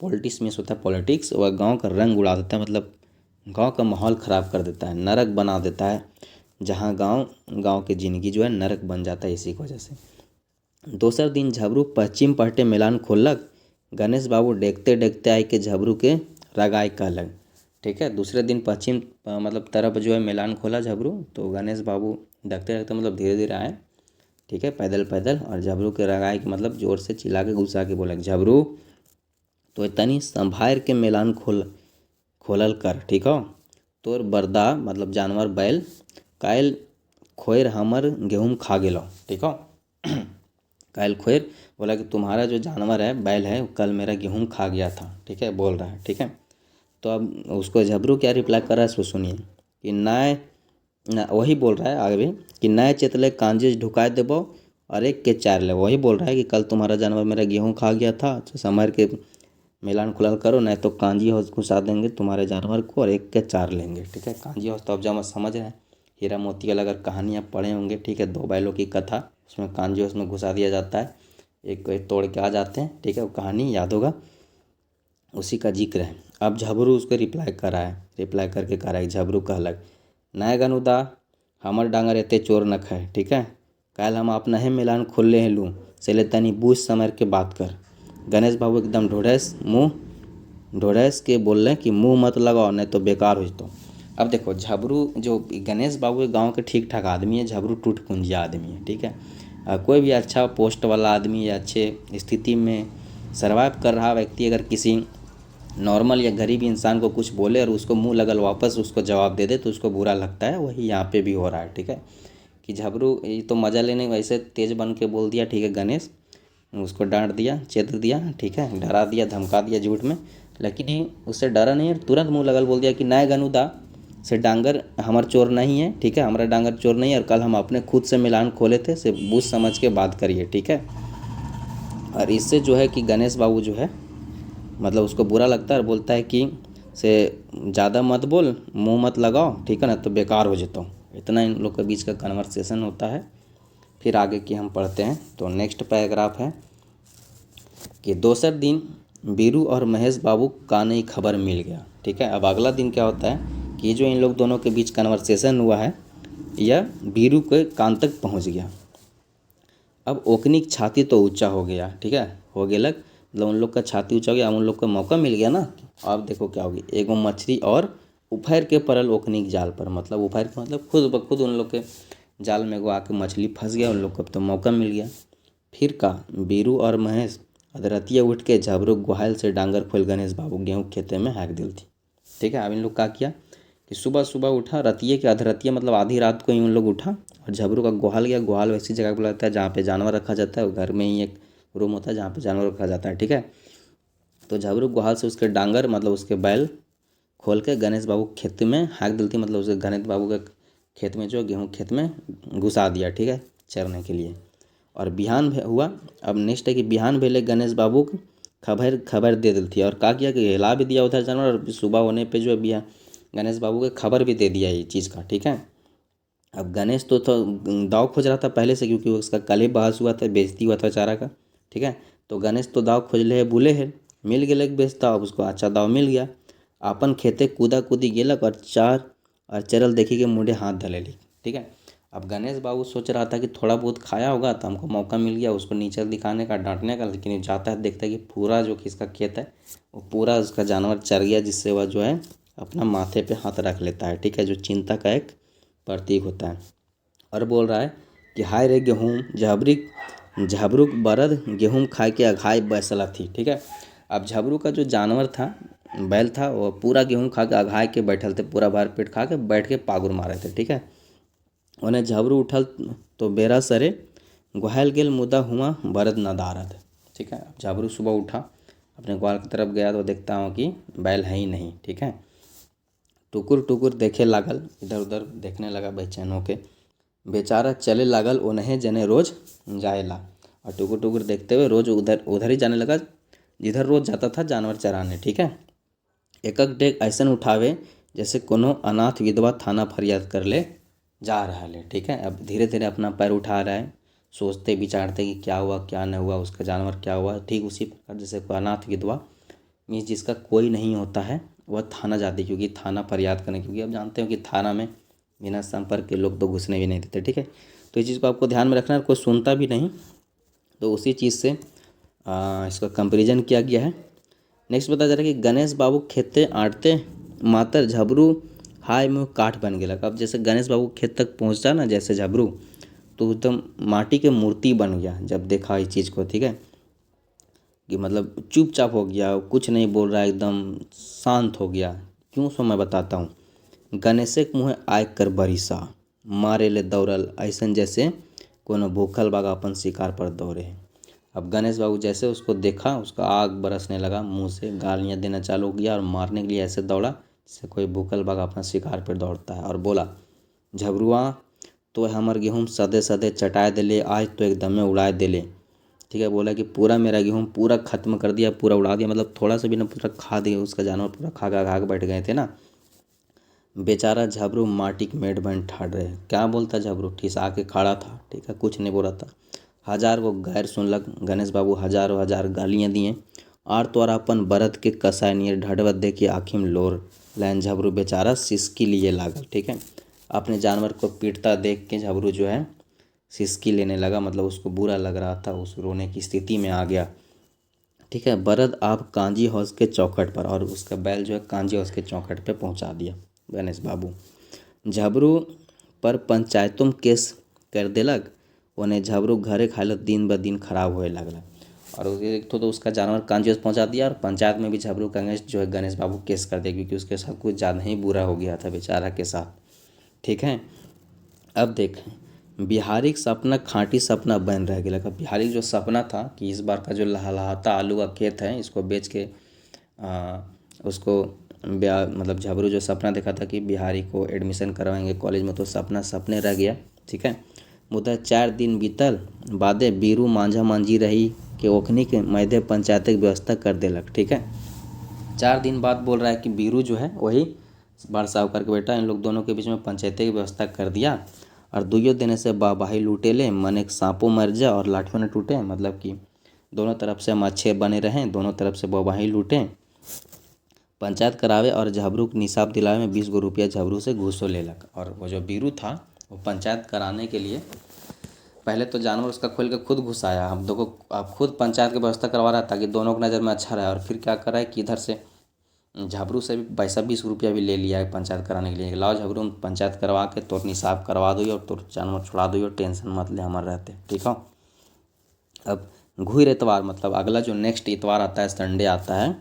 पॉलिटिक्स मीन्स होता है पॉलिटिक्स, वह गांव का रंग उड़ा देता है, मतलब गांव का माहौल ख़राब कर देता है, नरक बना देता है। जहां गांव की ज़िंदगी जो है नरक बन जाता है इसी की वजह से। दोसर दिन झबरू पश्चिम पहटे मेलान खोलक, गणेश बाबू देखते देखते आए के झबरू के रगाई कहलक, ठीक है। दूसरे दिन पश्चिम मतलब तरफ जो है मेलान खोला झबरू, तो गणेश बाबू देखते देखते मतलब धीरे धीरे आए, ठीक है, पैदल पैदल, और झबरू के रगाई के मतलब जोर से चिल्ला के गुस्सा के बोला झबरू तो तनी संभार के मेलान खोलल कर, ठीक हो। तोर बरदा मतलब जानवर बैल कायल खोर हमर गेहूँ खा गेलो, ठीक हो। कायल खोर बोला कि तुम्हारा जो जानवर है बैल है कल मेरा गेहूँ खा गया था, ठीक है, बोल रहा है, ठीक है। तो अब उसको झबरू क्या रिप्लाई कर रहा है, इसको सुनिए कि नाय ना, वही बोल रहा है आगे भी कि नए चेतले कांजिज ढुका देबो और एक के चार ले। वही बोल रहा है कि कल तुम्हारा जानवर मेरा गेहूँ खा गया था, तो संभर के मिलान खुलाल करो, नहीं तो कांजी हाउस घुसा देंगे तुम्हारे जानवर को और एक के चार लेंगे, ठीक है। कांजी हाउस तो अब जब समझ रहे हैं, हीरा मोती वाला अगर कहानी आप पढ़े होंगे, ठीक है, दो बैलों की कथा, उसमें कांजी हाउस में घुसा दिया जाता है, एक तोड़ के आ जाते हैं, ठीक है, वो कहानी याद होगा, उसी का जिक्र है। अब झबरू उसको रिप्लाई करा है, रिप्लाई करके कहा है झबरू कहलक नए गनुदा हमर डांगर एते चोर न खाए, ठीक है। कल हम अपना ही मिलान खोलले हैं लूँ से तनी बूझ समझ के बात कर। गणेश बाबू एकदम ढोड़ैस के बोल रहे हैं कि मुंह मत लगाओ नहीं तो बेकार हो जतो। अब देखो झबरू जो गणेश बाबू गांव के ठीक ठाक आदमी है, झबरू टूट पुंजिया आदमी है, ठीक है। कोई भी अच्छा पोस्ट वाला आदमी या अच्छे स्थिति में सर्वाइव कर रहा व्यक्ति अगर किसी नॉर्मल या गरीब इंसान को कुछ बोले और उसको मुंह लगल वापस उसको जवाब दे दे तो उसको बुरा लगता है। वही यहाँ पे भी हो रहा है, ठीक है, कि झबरू ये तो मज़ा लेने वैसे तेज़ बन के बोल दिया, ठीक है। गणेश उसको डांट दिया, चेत दिया, ठीक है, डरा दिया, धमका दिया झूठ में, लेकिन ये उससे डरा नहीं है, तुरंत मुँह लगल बोल दिया कि नए गनुदा से डांगर हमार चोर नहीं है, ठीक है, हमारा डांगर चोर नहीं है, और कल हम अपने खुद से मिलान खोले थे, से बूझ समझ के बात करिए, ठीक है। और इससे जो है कि गणेश बाबू जो है मतलब उसको बुरा लगता है और बोलता है कि से ज़्यादा मत बोल, मुंह मत लगाओ, ठीक है ना, तो बेकार हो जाता हूँ। इतना इन लोग के बीच का कन्वर्सेशन होता है। फिर आगे की हम पढ़ते हैं। तो नेक्स्ट पैराग्राफ है कि दोसर दिन बीरू और महेश बाबू का नई खबर मिल गया, ठीक है। अब अगला दिन क्या होता है कि जो इन लोग दोनों के बीच कन्वर्सेशन हुआ है यह बीरू के कान तक पहुँच गया। अब ओकनी की छाती तो ऊंचा हो गया, ठीक है, हो गया लग मतलब उन लोग का छाती ऊंचा हो गया, उन लोग को मौका मिल गया ना। अब देखो क्या होगी, एगो मछली और उफैर के परल ओकनी के जाल पर, मतलब उफैर के मतलब खुद ब खुद उन लोग के जाल में एगो आके मछली फंस गया, उन लोग को अब तो मौका मिल गया। फिर का बीरू और महेश अधरतिया उठ के झबरू गुहाल से डांगर खोल गणेश बाबू गेहूँ खेते में हैक दिल थी। ठीक है, अब इन लोग क्या किया कि सुबह सुबह उठा, रतिये के अधरतिया मतलब आधी रात को ही उन लोग उठा और झबरू का गुहाल गया। गुहाल वैसी जगह पर लगता है जहाँ पे जानवर रखा जाता है, घर में ही एक रूम होता है जहाँ पे जानवर रखा जाता है। ठीक है, तो झबरू गुहाल से उसके डांगर मतलब उसके बैल खोल के गणेश बाबू खेत में हैक दिल थी, मतलब उसके गणेश बाबू के खेत में जो गेहूँ खेत में घुसा दिया। ठीक है, चरने के लिए। और बिहान हुआ, अब नेक्स्ट है कि बिहान भेले गणेश बाबू को खबर खबर दे दिल थी और का किया कि हिला भी दिया उधर जानवर, और सुबह होने पे जो है बिहान गणेश बाबू के खबर भी दे दिया ये चीज़ का। ठीक है, अब गणेश तो दाव खोज रहा था पहले से, क्योंकि उसका कल ही बहस हुआ था, बेइज्जती हुआ था चारा का। ठीक है, तो गणेश तो दाव खोज ले है, बुले है, मिल गए बेचता, अब उसको अच्छा दाव मिल गया। अपन खेते कूदा कूदी गेलक और चरल देखी के मुंडे हाथ धलेली। ठीक है, अब गणेश बाबू सोच रहा था कि थोड़ा बहुत खाया होगा तो हमको मौका मिल गया उसको नीचे दिखाने का, डांटने का, लेकिन ये जाता है देखता है कि पूरा जो किसका खेत है वो पूरा उसका जानवर चर गया, जिससे वह जो है अपना माथे पे हाथ रख लेता है। ठीक है, जो चिंता का एक प्रतीक होता है। और बोल रहा है कि हाय रे गेहूँ झबरू बरद गेहूँ खा के अघाई बैसला थी। ठीक है, अब झबरू का जो जानवर था, बैल था, वो पूरा गेहूँ खा के अघाई के बैठल थे, पूरा भर पेट खा के बैठ के पागुर मारे थे। ठीक है, उन्हें झबरू उठल तो बेरा सरे ग्वाल गेल मुदा हुआ बरद नदारद। ठीक है, अब झबरू सुबह उठा, अपने ग्वाल की तरफ गया तो देखता हूँ कि बैल है ही नहीं। ठीक है, टुकुर टुकुर देखे लागल, इधर उधर देखने लगा बेचैन होके। बेचारा चले लागल उन्हें जने रोज जाएला, और टुकुर टुकुर देखते हुए रोज उधर उधर ही जाने लगा जिधर रोज जाता था जानवर चराने। ठीक है, एक डेग ऐसन उठावे जैसे कोनो अनाथ विधवा थाना फरियाद कर ले जा रहा है। ठीक है, अब धीरे धीरे अपना पैर उठा रहा है, सोचते विचारते कि क्या हुआ क्या नहीं हुआ, उसका जानवर क्या हुआ। ठीक उसी प्रकार जैसे कोई अनाथ विधवा मीन्स जिसका कोई नहीं होता है वह थाना जाती, क्योंकि थाना फरियाद करने, क्योंकि अब जानते हो कि थाना में बिना संपर्क के लोग तो घुसने भी नहीं देते। ठीक है, तो इस चीज़ को आपको ध्यान में रखना है, कोई सुनता भी नहीं, तो उसी चीज़ से इसका कंपेरिजन किया गया है। नेक्स्ट बताया जा रहा है कि गणेश बाबू खेते आटते मातर झबरू हाय में काठ बन गया। अब जैसे गणेश बाबू खेत तक पहुंचा ना जैसे झबरू, तो एकदम माटी के मूर्ति बन गया जब देखा इस चीज़ को। ठीक है, कि मतलब चुपचाप हो गया, कुछ नहीं बोल रहा है, एकदम शांत हो गया। क्यों सो मैं बताता हूँ। गणेशे के मुँह आय कर बरिसा मारे ले दौड़ल ऐसन जैसे कोनो भूखल बागा अपन शिकार पर दौड़े है। अब गणेश बाबू जैसे उसको देखा, उसका आग बरसने लगा, मुंह से गालियाँ देना चालू हो गया और मारने के लिए ऐसे दौड़ा जैसे कोई भूखल बागा अपना शिकार पर दौड़ता है। और बोला, झबरुआ तो हमर गेहूँ सदे सदे चटाए दिले, आज तो एकदमे उड़ाए दिले। ठीक है, बोला कि पूरा मेरा गेहूँ पूरा खत्म कर दिया, पूरा उड़ा दिया, मतलब थोड़ा सा भी ना, पूरा खा दिया, उसका जानवर पूरा खा के बैठ गए थे ना। बेचारा झबरू माटी के मेढ़ बन ठाड़ रहे। क्या बोलता झबरू, ठिसा के खड़ा था। ठीक है, कुछ नहीं बोला था। हजार को गैर सुनलक गणेश बाबू, हजारों हजार गालियाँ दिए और तो और अपन बरत के कसाय नियर ढड़वत दे के आँखी में लोर लाइन झबरू बेचारा सिसकी लिए लागल। ठीक है, अपने जानवर को पीटता देख के झबरू जो है सिसकी लेने लगा, मतलब उसको बुरा लग रहा था, उस रोने की स्थिति में आ गया। ठीक है, बरद आप कांजी हाउस के चौखट पर, और उसका बैल जो है कांजी हाउस के चौखट पे पहुंचा दिया गणेश बाबू। झबरू पर पंचायतों में केस कर देलक, उन्हें झबरू घरे खालत दिन ब दिन खराब होए लगला। और एक तो उसका जानवर कांजी हाउस पहुंचा दिया और पंचायत में भी झबरू गणेश जो है गणेश बाबू केस कर दिया, क्योंकि उसके साथ कुछ ज़्यादा ही बुरा हो गया था बेचारा के साथ। ठीक है, अब देखें बिहारी का सपना खाँटी सपना बन रह गया। बिहारी जो सपना था कि इस बार का जो लहलहाता आलू का खेत है इसको बेच के उसको मतलब झबरू जो सपना देखा था कि बिहारी को एडमिशन करवाएंगे कॉलेज में, तो सपना सपने रह गया। ठीक है, मुदा 4 दिन बीतल बादे बीरू मांझा मांझी रही कि ओखनी के मैदे पंचायत की व्यवस्था कर देलक। ठीक है, 4 दिन बाद बोल रहा है कि बीरू जो है वही बड़ साहूकार के बेटा, इन लोग दोनों के बीच में पंचायती की व्यवस्था कर दिया। और दुइयों दिन से बाबाही लूटे ले, मन एक सांपों मर जा और लाठियों ने टूटे, मतलब कि दोनों तरफ से हम अच्छे बने रहें, दोनों तरफ से बाबाही लूटें, पंचायत करावे और झबरू को निसाब दिलावे में 20 गो रुपया झबरू से घूसो ले लग। और वो जो बीरू था वो पंचायत कराने के लिए पहले तो जानवर उसका खोल के खुद घुसाया, हम दोनों आप खुद पंचायत की व्यवस्था करवा रहा था ताकि दोनों की नज़र में अच्छा रहे। और फिर क्या कर रहा है कि इधर से झबरू से भी पैसा 20 रुपया भी ले लिया है पंचायत कराने के लिए। लाओ झबरू पंचायत करवा के तोर निसाब करवा दो और तोर जानवर छुड़ा दो, टेंशन मत ले हमारे रहते। ठीक हो, अब घुर इतवार मतलब अगला जो नेक्स्ट इतवार आता है, संडे आता है,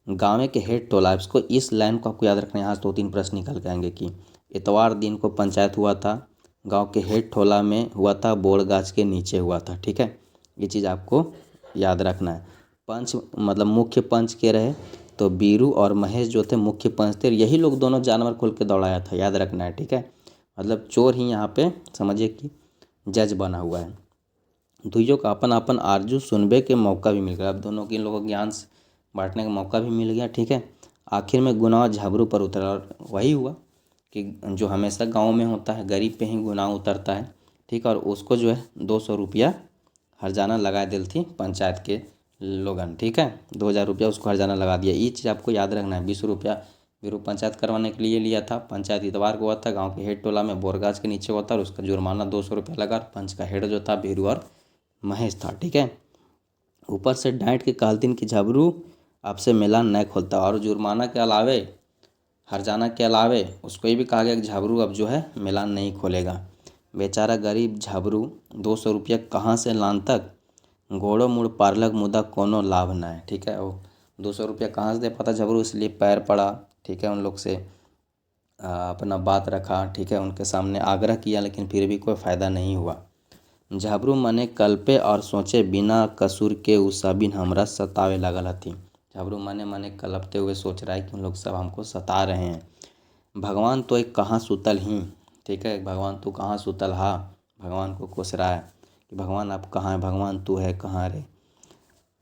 गाँव के हेड टोला है उसको, इस लाइन को आपको याद रखना है। यहाँ से 2-3 प्रश्न निकल के आएंगे कि इतवार दिन को पंचायत हुआ था, गांव के हेड टोला में हुआ था, बोड़ गाछ के नीचे हुआ था। ठीक है, ये चीज़ आपको याद रखना है। पंच मतलब मुख्य पंच के रहे तो बीरू और महेश जो थे मुख्य पंच थे, यही लोग दोनों जानवर खोल के दौड़ाया था, याद रखना है। ठीक है, मतलब चोर ही यहाँ पे समझिए कि जज बना हुआ है। दुइयों का अपन अपन आरजू सुनबे के मौका भी मिल गया, अब दोनों के इन लोगों को ज्ञान बांटने का मौका भी मिल गया। ठीक है, आखिर में गुनाह झाबरू पर उतरा और वही हुआ कि जो हमेशा गांव में होता है, गरीब पे ही गुनाह उतरता है। ठीक है, और उसको जो है 200 रुपया हर्जाना लगा दिल थी पंचायत के लोगन। ठीक है, 2000 रुपया उसको हर्जाना लगा दिया। ये चीज़ आपको याद रखना है। 20 रुपया बीरू पंचायत करवाने के लिए लिया था। पंचायत इतवार को हुआ था, गांव के हेड टोला में बोरगाछ के नीचे हुआ था और उसका जुर्माना 200 रुपया लगा। और पंच का हेड जो था बीरू और महेश था। ठीक है, ऊपर से डांट के कहलतीन कि झबरू आपसे मिलान नहीं खोलता, और जुर्माना के अलावे हरजाना के अलावे उसको ये भी कहा गया कि झबरू अब जो है मिलान नहीं खोलेगा। बेचारा गरीब झबरू 200 रुपया कहाँ से लान तक, घोड़ो मुड़ पारलक मुदा कोनो लाभ न है। ठीक है, वो 200 रुपया कहाँ से दे पाता झबरू, इसलिए पैर पड़ा। ठीक है, उन लोग से अपना बात रखा। ठीक है, उनके सामने आग्रह किया, लेकिन फिर भी कोई फ़ायदा नहीं हुआ। झाबरू मने कल्पे और सोचे बिना कसूर के उ सबिन हमरा सतावे लगल हथी। झाबरू मने कलपते हुए सोच रहा है कि उन लोग सब हमको सता रहे हैं। भगवान तो एक कहाँ सुतल ही। ठीक है, भगवान तू कहाँ सुतल हा, भगवान को कोस रहा है कि भगवान आप कहाँ है, भगवान तू है कहाँ रे।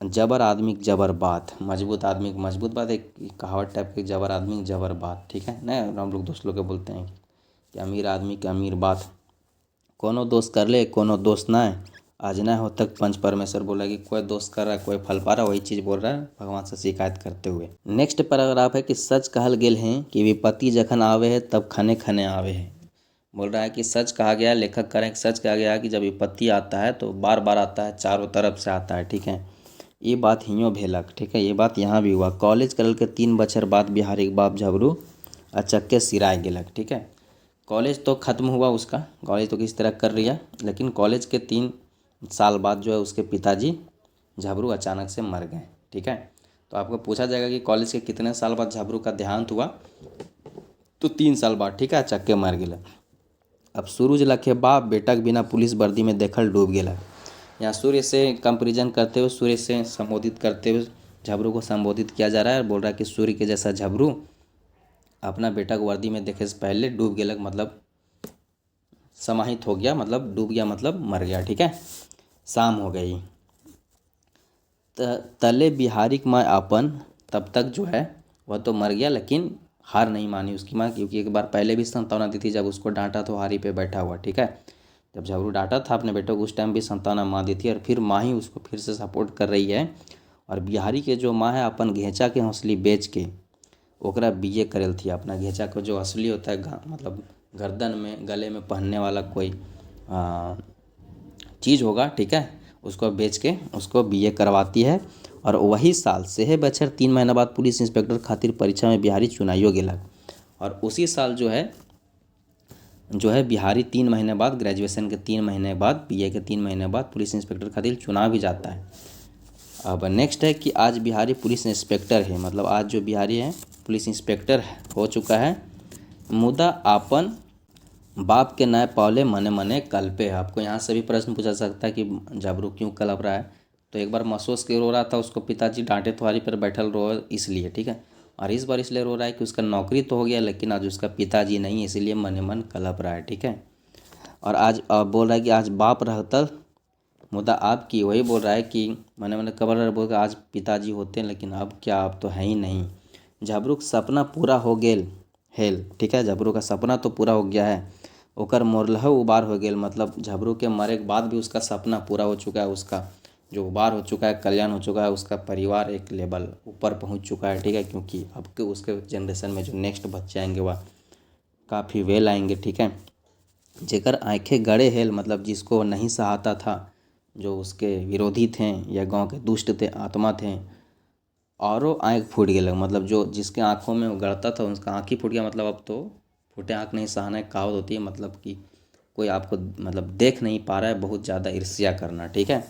जबर आदमी की जबर बात, मजबूत आदमी की मजबूत बात, एक कहावत टाइप की, जबर आदमी की जबर बात। ठीक है ना, हम लोग दोस्त लोग के बोलते हैं कि अमीर आदमी की अमीर बात। कोनो दोस्त कर ले कोनो दोस्त ना है, आज ना हो तक पंच परमेश्वर बोला कि कोई दोस्त कर रहा है कोई फल पा रहा है, वही चीज़ बोल रहा है भगवान से शिकायत करते हुए। नेक्स्ट पैराग्राफ है कि सच कहल गेल है कि विपत्ति जखन आवे है तब खने खने आवे है। बोल रहा है कि सच कहा गया, लेखक करें सच कहा गया कि जब विपत्ति आता है तो बार बार आता है, चारों तरफ से आता है। ठीक है, ये बात हियों भेलक। ठीक है, ये बात यहाँ भी हुआ। कॉलेज करल के 3 बछर बाद बिहारी के बाप झबरू अचक्के सिराय गेलक। ठीक है, कॉलेज तो ख़त्म हुआ उसका, कॉलेज तो किस तरह कर लिया, लेकिन कॉलेज के 3 साल बाद जो है उसके पिताजी झबरू अचानक से मर गए। ठीक है, तो आपको पूछा जाएगा कि कॉलेज के कितने साल बाद झबरू का देहांत हुआ, तो 3 साल बाद। ठीक है, अचक्के मर गए। अब सूरज लखे बाप बेटा के बिना पुलिस वर्दी में देखल डूब गया। यहाँ सूर्य से कंपेरिजन करते हुए, सूर्य से संबोधित करते हुए झबरू को संबोधित किया जा रहा है और बोल रहा है कि सूर्य के जैसा झबरू अपना बेटा को वर्दी में देखे से पहले डूब गया, मतलब समाहित हो गया, मतलब डूब गया मतलब मर गया। ठीक है, शाम हो गई। तले बिहारी की माँ अपन, तब तक जो है वह तो मर गया, लेकिन हार नहीं मानी उसकी माँ, क्योंकि एक बार पहले भी सांत्वना दी थी जब उसको डांटा तो हारी पे बैठा हुआ। ठीक है, जब झबरू डांटा था अपने बेटों को उस टाइम भी सांत्वना माँ दी थी, और फिर माँ ही उसको फिर से सपोर्ट कर रही है। और बिहारी के जो माँ है अपन घेचा के हौसली बेच के ओकरा बीए करेल थी। अपना घेचा को जो असली होता है मतलब गर्दन में गले में पहनने वाला कोई चीज़ होगा, ठीक है, उसको बेच के उसको बीए करवाती है। और वही साल सेहे बछर 3 महीना बाद पुलिस इंस्पेक्टर खातिर परीक्षा में बिहारी चुनाइयो गेलक। और उसी साल जो है बिहारी 3 महीने बाद, ग्रेजुएशन के 3 महीने बाद, बीए के 3 महीने बाद पुलिस इंस्पेक्टर खातिर चुनाव भी जाता है। अब नेक्स्ट है कि आज बिहारी पुलिस इंस्पेक्टर है, मतलब आज जो बिहारी है पुलिस इंस्पेक्टर हो चुका है। मुदा आपन बाप के न्याय पावले मने मने कल्पे। आपको यहाँ से भी प्रश्न पूछा सकता है कि झबरू क्यों कलप रहा है, तो एक बार महसूस के रो रहा था, उसको पिताजी डांटे तुम्हारी पर बैठल रो इसलिए। ठीक है, और इस बार इसलिए रो रहा है कि उसका नौकरी तो हो गया, लेकिन आज उसका पिताजी नहीं है, इसीलिए मने मन कलप रहा है। ठीक है, और आज बोल रहा है कि आज बाप रहता मुदा आपकी, वही बोल रहा है कि मने कबर बोल रहा आज पिताजी होते हैं, लेकिन अब क्या, अब तो है ही नहीं। झबरू का सपना पूरा हो गेल हेल। ठीक है, झबरू का सपना तो पूरा हो गया है, ओकर मोरलह उबार हो गेल, मतलब झबरू के मरे के बाद भी उसका सपना पूरा हो चुका है, उसका जो उबार हो चुका है, कल्याण हो चुका है, उसका परिवार एक लेवल ऊपर पहुंच चुका है। ठीक है, क्योंकि अब के उसके जनरेशन में जो नेक्स्ट बच्चे आएंगे वह काफ़ी वेल आएंगे। ठीक है, जेकर आँखें गड़े हेल, मतलब जिसको नहीं सहाता था, जो उसके विरोधी थे या गांव के दुष्ट थे, आत्मा थे, औरों आँख फूट गए, मतलब जो जिसके आँखों में वो गड़ता था उसका आँख ही फूट गया, मतलब अब तो फूटे आँख नहीं सहाना एक कहावत होती है, मतलब कि कोई आपको मतलब देख नहीं पा रहा है, बहुत ज़्यादा ईर्ष्या करना। ठीक है,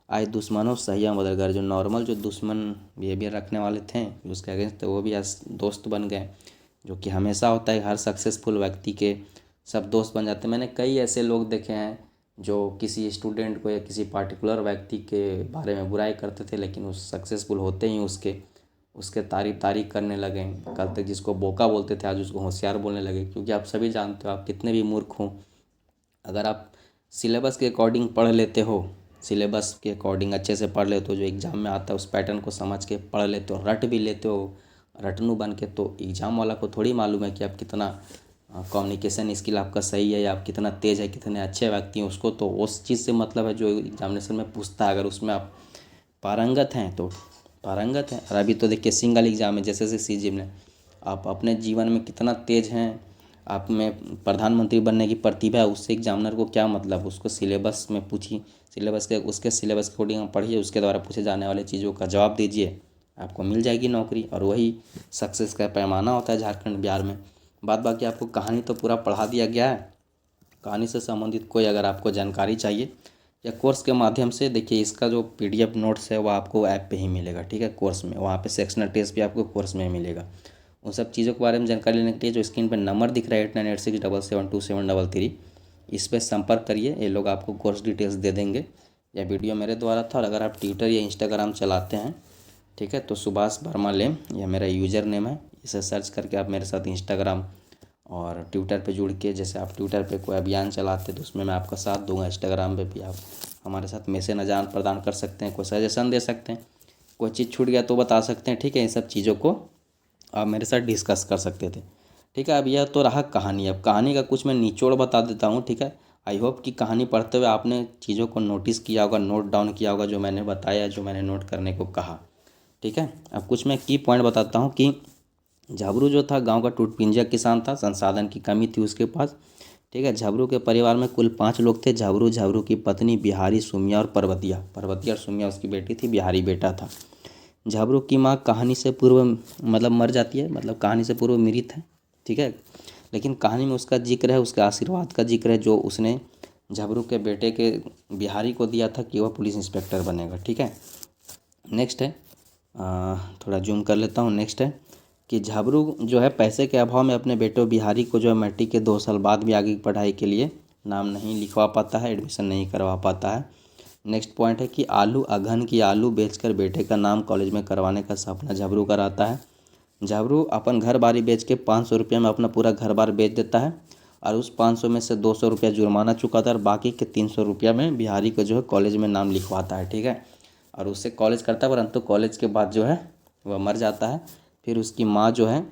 आज दुश्मनों सहिया बदल गए। जो नॉर्मल जो दुश्मन बिहेवियर रखने वाले थे उसके अगेंस्ट, तो वो भी आज दोस्त बन गए, जो कि हमेशा होता है। हर सक्सेसफुल व्यक्ति के सब दोस्त बन जाते हैं। मैंने कई ऐसे लोग देखे हैं जो किसी स्टूडेंट को या किसी पार्टिकुलर व्यक्ति के बारे में बुराई करते थे, लेकिन उस सक्सेसफुल होते ही उसके उसके तारीफ करने लगे। कल तक जिसको बोका बोलते थे आज उसको होशियार बोलने लगे। क्योंकि आप सभी जानते हो, आप कितने भी मूर्ख हो, अगर आप सिलेबस के अकॉर्डिंग पढ़ लेते हो, सिलेबस के अकॉर्डिंग अच्छे से पढ़ लेते हो, जो एग्ज़ाम में आता है उस पैटर्न को समझ के पढ़ लेते हो, रट भी लेते हो रटनू बन के, तो एग्ज़ाम वाला को थोड़ी मालूम है कि आप कितना कम्युनिकेशन स्किल आपका सही है या आप कितना तेज़ है, कितने अच्छे व्यक्ति हैं। उसको तो उस चीज़ से मतलब है जो एग्जामिनेशन में पूछता है। अगर उसमें आप पारंगत हैं तो पारंगत हैं। और अभी तो देखिए सिंगल एग्ज़ाम है, जैसे सीजीएल ने, आप अपने जीवन में कितना तेज़ हैं, आप में प्रधानमंत्री बनने की प्रतिभा है, उससे एग्जामिनर को क्या मतलब। उसको सिलेबस में पूछिए, उसके सिलेबस के अकॉर्डिंग पढ़िए, उसके द्वारा पूछे जाने वाले चीज़ों का जवाब दीजिए, आपको मिल जाएगी नौकरी। और वही सक्सेस का पैमाना होता है झारखंड बिहार में। बाकी आपको कहानी तो पूरा पढ़ा दिया गया है। कहानी से संबंधित कोई अगर आपको जानकारी चाहिए या कोर्स के माध्यम से, देखिए इसका जो PDF नोट्स है वो आपको ऐप पे ही मिलेगा, ठीक है, कोर्स में। वहाँ पे सेक्शनल टेस्ट भी आपको कोर्स में ही मिलेगा। उन सब चीज़ों के बारे में जानकारी लेने के लिए जो स्क्रीन पर नंबर दिख रहा है 8986772733, इस पर संपर्क करिए। ये लोग आपको कोर्स डिटेल्स दे देंगे। यह वीडियो मेरे द्वारा था। और अगर आप ट्विटर या इंस्टाग्राम चलाते हैं, ठीक है, तो सुभाष वर्मा लेम यह मेरा यूज़र नेम है। इसे सर्च करके आप मेरे साथ इंस्टाग्राम और ट्विटर पे जुड़ के, जैसे आप ट्विटर पे कोई अभियान चलाते तो उसमें मैं आपका साथ दूंगा, इंस्टाग्राम पे भी आप हमारे साथ मैसेज आदान प्रदान कर सकते हैं, कोई सजेशन दे सकते हैं, कोई चीज़ छूट गया तो बता सकते हैं, ठीक है। इन सब चीज़ों को आप मेरे साथ डिस्कस कर सकते थे, ठीक है। अब यह तो रहा कहानी। अब कहानी का कुछ मैं निचोड़ बता देता हूँ, ठीक है। आई होप कि कहानी पढ़ते हुए आपने चीज़ों को नोटिस किया होगा, नोट डाउन किया होगा, जो मैंने बताया, जो मैंने नोट करने को कहा, ठीक है। अब कुछ मैं की पॉइंट बताता हूँ कि झाबरू जो था गांव का टूटपिंजा किसान था, संसाधन की कमी थी उसके पास, ठीक है। झाबरू के परिवार में कुल 5 लोग थे। झाबरू की पत्नी बिहारी, सुमिया और पर्वतिया और सुमिया उसकी बेटी थी, बिहारी बेटा था। झाबरू की माँ कहानी से पूर्व मतलब मर जाती है, मतलब कहानी से पूर्व मृत है, ठीक है। लेकिन कहानी में उसका जिक्र है, उसके आशीर्वाद का जिक्र है, जो उसने झाबरू के बेटे के बिहारी को दिया था कि वह पुलिस इंस्पेक्टर बनेगा, ठीक है। नेक्स्ट है, थोड़ा जूम कर लेता हूँ। नेक्स्ट है कि झाबरू जो है पैसे के अभाव में अपने बेटे बिहारी को जो है मैट्रिक के 2 साल बाद भी आगे की पढ़ाई के लिए नाम नहीं लिखवा पाता है, एडमिशन नहीं करवा पाता है। नेक्स्ट पॉइंट है कि अगहन की आलू बेचकर बेटे का नाम कॉलेज में करवाने का सपना झाबरू का रहता है। झाबरू अपन घर बारी बेच के 500 रुपये में अपना पूरा घर बार बेच देता है, और उस 500 में से 200 रुपया जुर्माना चुकाता है, और बाकी के 300 रुपया में बिहारी को जो है कॉलेज में नाम लिखवाता है, ठीक है। और उससे कॉलेज करता है, परंतु कॉलेज के बाद जो है वह मर जाता है। फिर उसकी माँ जो है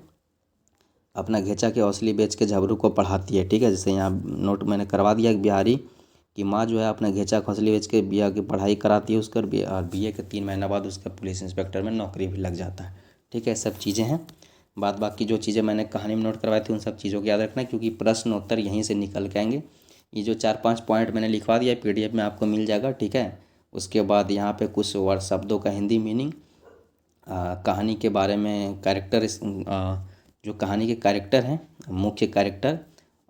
अपना घेचा के हौसली बेच के झाबरू को पढ़ाती है, ठीक है। जैसे यहाँ नोट मैंने करवा दिया कि बिहारी की माँ जो है अपना घेचा के हौसली बेच के बिया की पढ़ाई कराती है उसका, और BA के 3 महीना बाद उसका पुलिस इंस्पेक्टर में नौकरी भी लग जाता है, ठीक है। सब चीज़ें हैं। बाकी जो चीज़ें मैंने कहानी में नोट करवाई थी उन सब चीज़ों को याद रखना, क्योंकि प्रश्न उत्तर यहीं से निकल के आएंगे। ये जो 4-5 पॉइंट मैंने लिखवा दिया PDF में आपको मिल जाएगा, ठीक है। उसके बाद यहाँ पे कुछ वर्ड शब्दों का हिंदी मीनिंग, कहानी के बारे में, कैरेक्टर, जो कहानी के कैरेक्टर हैं, मुख्य कैरेक्टर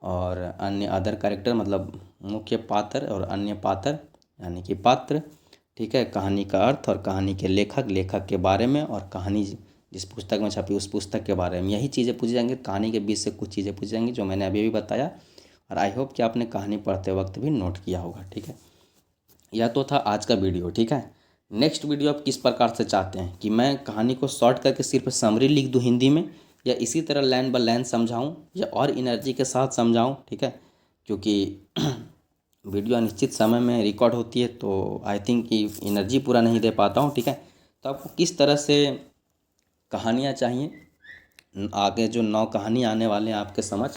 और अन्य अदर कैरेक्टर, मतलब मुख्य पात्र और अन्य पात्र यानी कि पात्र, ठीक है। कहानी का अर्थ और कहानी के लेखक के बारे में, और कहानी जिस पुस्तक में छपी उस पुस्तक के बारे में, यही चीज़ें पूछी जाएंगी। कहानी के बीच से कुछ चीज़ें पूछी जाएंगी जो मैंने अभी भी बताया, और आई होप कि आपने कहानी पढ़ते वक्त भी नोट किया होगा, ठीक है। यह तो था आज का वीडियो, ठीक है। नेक्स्ट वीडियो आप किस प्रकार से चाहते हैं कि मैं कहानी को शॉर्ट करके सिर्फ समरी लिख दूं हिंदी में, या इसी तरह लाइन बाय लाइन समझाऊं, या और एनर्जी के साथ समझाऊं, ठीक है। क्योंकि वीडियो अनिश्चित समय में रिकॉर्ड होती है, तो आई थिंक कि एनर्जी पूरा नहीं दे पाता हूं, ठीक है। तो आपको किस तरह से कहानियाँ चाहिए, आगे जो 9 कहानी आने वाले हैं आपके समझ,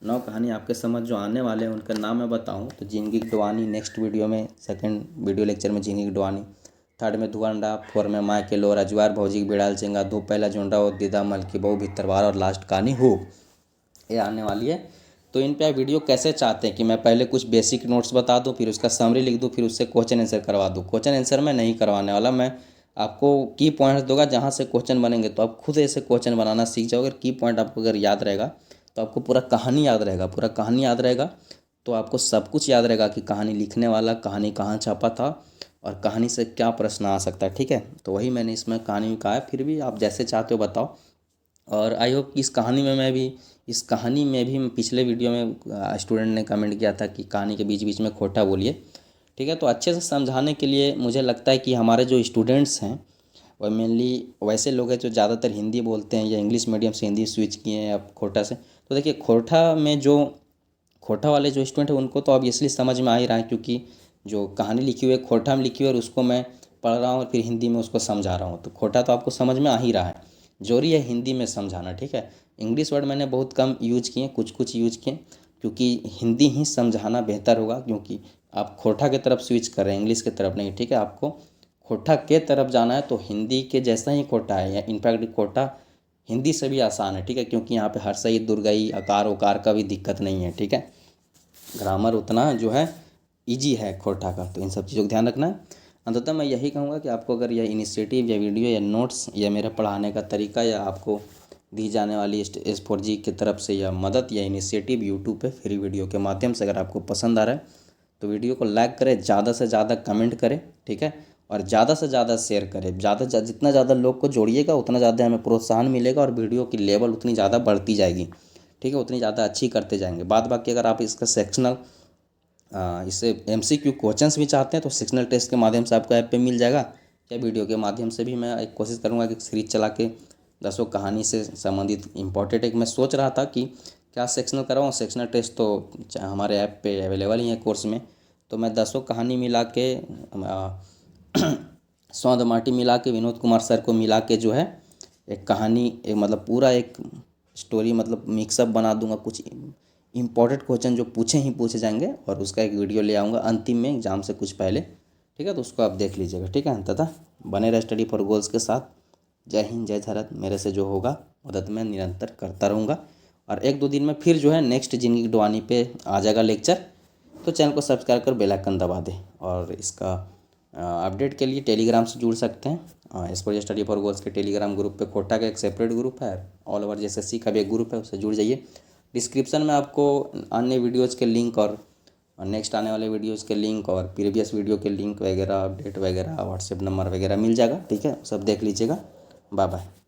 9 कहानी आपके समझ जो आने वाले हैं उनका नाम मैं बताऊं तो जिंदगी की डवानी नेक्स्ट वीडियो में, सेकंड वीडियो लेक्चर में जिंदगी की डवानी, थर्ड में धुआंडा, 4 में माँ के लोर, अजवार भौजी की बिड़ाल चेंगा, दो पहला जोंडा और दीदा मल की बहू भितरवार, और लास्ट कहानी हो, ये आने वाली है। तो इन पे आप वीडियो कैसे चाहते हैं कि मैं पहले कुछ बेसिक नोट्स बता दूं, फिर उसका समरी लिख दूं, फिर उससे क्वेश्चन आंसर करवा दूं। क्वेश्चन आंसर मैं नहीं करवाने वाला, मैं आपको की पॉइंट्स दूंगा जहाँ से क्वेश्चन बनेंगे, तो आप खुद ऐसे क्वेश्चन बनाना सीख जाओगे। की पॉइंट आपको अगर याद रहेगा तो आपको पूरा कहानी याद रहेगा, पूरा कहानी याद रहेगा, तो आपको सब कुछ याद रहेगा कि कहानी लिखने वाला, कहानी कहाँ छापा था और कहानी से क्या प्रश्न आ सकता है। ठीक है, तो वही मैंने इसमें कहानी में कहा है। फिर भी आप जैसे चाहते हो बताओ। और आई होप कि इस कहानी में भी पिछले वीडियो में स्टूडेंट ने कमेंट किया था कि कहानी के बीच बीच में खोटा बोलिए। ठीक है, तो अच्छे से समझाने के लिए मुझे लगता है कि हमारे जो स्टूडेंट्स हैं वह मेनली वैसे लोग हैं जो ज़्यादातर हिंदी बोलते हैं या इंग्लिश मीडियम से हिंदी स्विच किए हैं या खोटा से। तो देखिए, खोटा वाले जो स्टूडेंट हैं उनको तो ऑब्वियसली समझ में आ ही रहा है, क्योंकि जो कहानी लिखी हुई है खोटा में लिखी हुई है और उसको मैं पढ़ रहा हूँ और फिर हिंदी में उसको समझा रहा हूँ, तो खोटा तो आपको समझ में आ ही रहा है। जरूरी है हिंदी में समझाना। ठीक है, इंग्लिश वर्ड मैंने बहुत कम यूज किए, कुछ कुछ यूज किए, क्योंकि हिंदी ही समझाना बेहतर होगा, क्योंकि आप खोटा की तरफ स्विच कर रहे हैं, इंग्लिश की तरफ नहीं। ठीक है, आपको खोटा के तरफ जाना है तो हिंदी के जैसा ही खोटा है, या इनफैक्ट खोटा हिंदी से भी आसान है। ठीक है, क्योंकि यहाँ पे हर्षई दुर्गई अकार उकार का भी दिक्कत नहीं है। ठीक है, ग्रामर उतना जो है इजी है खोटा का, तो इन सब चीज़ों का ध्यान रखना है। अंततः मैं यही कहूँगा कि आपको अगर यह इनिशिएटिव या वीडियो या नोट्स या मेरा पढ़ाने का तरीका या आपको दी जाने वाली S4G की तरफ से या मदद या इनिशिएटिव यूट्यूब पे फ्री वीडियो के माध्यम से अगर आपको पसंद आ रहा है तो वीडियो को लाइक करें, ज़्यादा से ज़्यादा कमेंट करें। ठीक है, और ज़्यादा से ज़्यादा शेयर करें। जितना ज़्यादा लोग को जोड़िएगा उतना ज़्यादा हमें प्रोत्साहन मिलेगा और वीडियो की लेवल उतनी ज़्यादा बढ़ती जाएगी। ठीक है, उतनी ज़्यादा अच्छी करते जाएंगे। बाद बाकी अगर आप इसका सेक्शनल इससे MCQ क्वेश्चंस भी चाहते हैं तो सेक्शनल टेस्ट के माध्यम से आपको ऐप पे मिल जाएगा, या वीडियो के माध्यम से भी मैं एक कोशिश करूँगा कि सीरीज चला के 10 कहानी से संबंधित इम्पोर्टेंट एक मैं सोच रहा था कि क्या सेक्शनल कराऊँ। सेक्शनल टेस्ट तो हमारे ऐप पे अवेलेबल ही है कोर्स में, तो मैं 10 कहानी मिला के सौंद माटी मिला के विनोद कुमार सर को मिला के जो है एक कहानी, एक मतलब पूरा एक स्टोरी मतलब मिक्सअप बना दूंगा। कुछ इंपॉर्टेंट क्वेश्चन जो पूछे ही पूछे जाएंगे और उसका एक वीडियो ले आऊँगा अंतिम में एग्जाम से कुछ पहले। ठीक है, तो उसको आप देख लीजिएगा। ठीक है, तथा बने रहे स्टडी फॉर गोल्स के साथ। जय हिंद, जय भारत। मेरे से जो होगा मदद मैं निरंतर करता रहूँगा, और 1-2 दिन में फिर जो है नेक्स्ट जिंदगी डुआनी पे आ जाएगा लेक्चर। तो चैनल को सब्सक्राइब कर बेल आइकन दबा दें, और इसका अपडेट के लिए टेलीग्राम से जुड़ सकते हैं। S4G स्टडी फॉर गोल्स के टेलीग्राम ग्रुप पे खोटा का एक सेपरेट ग्रुप है, ऑल ओवर JSSC का भी एक ग्रुप है, उससे जुड़ जाइए। डिस्क्रिप्शन में आपको अन्य वीडियोज़ के लिंक और नेक्स्ट आने वाले वीडियोज़ के लिंक और प्रीवियस वीडियो के लिंक वगैरह, अपडेट वगैरह, व्हाट्सएप नंबर वगैरह मिल जाएगा। ठीक है, सब देख लीजिएगा। Bye bye.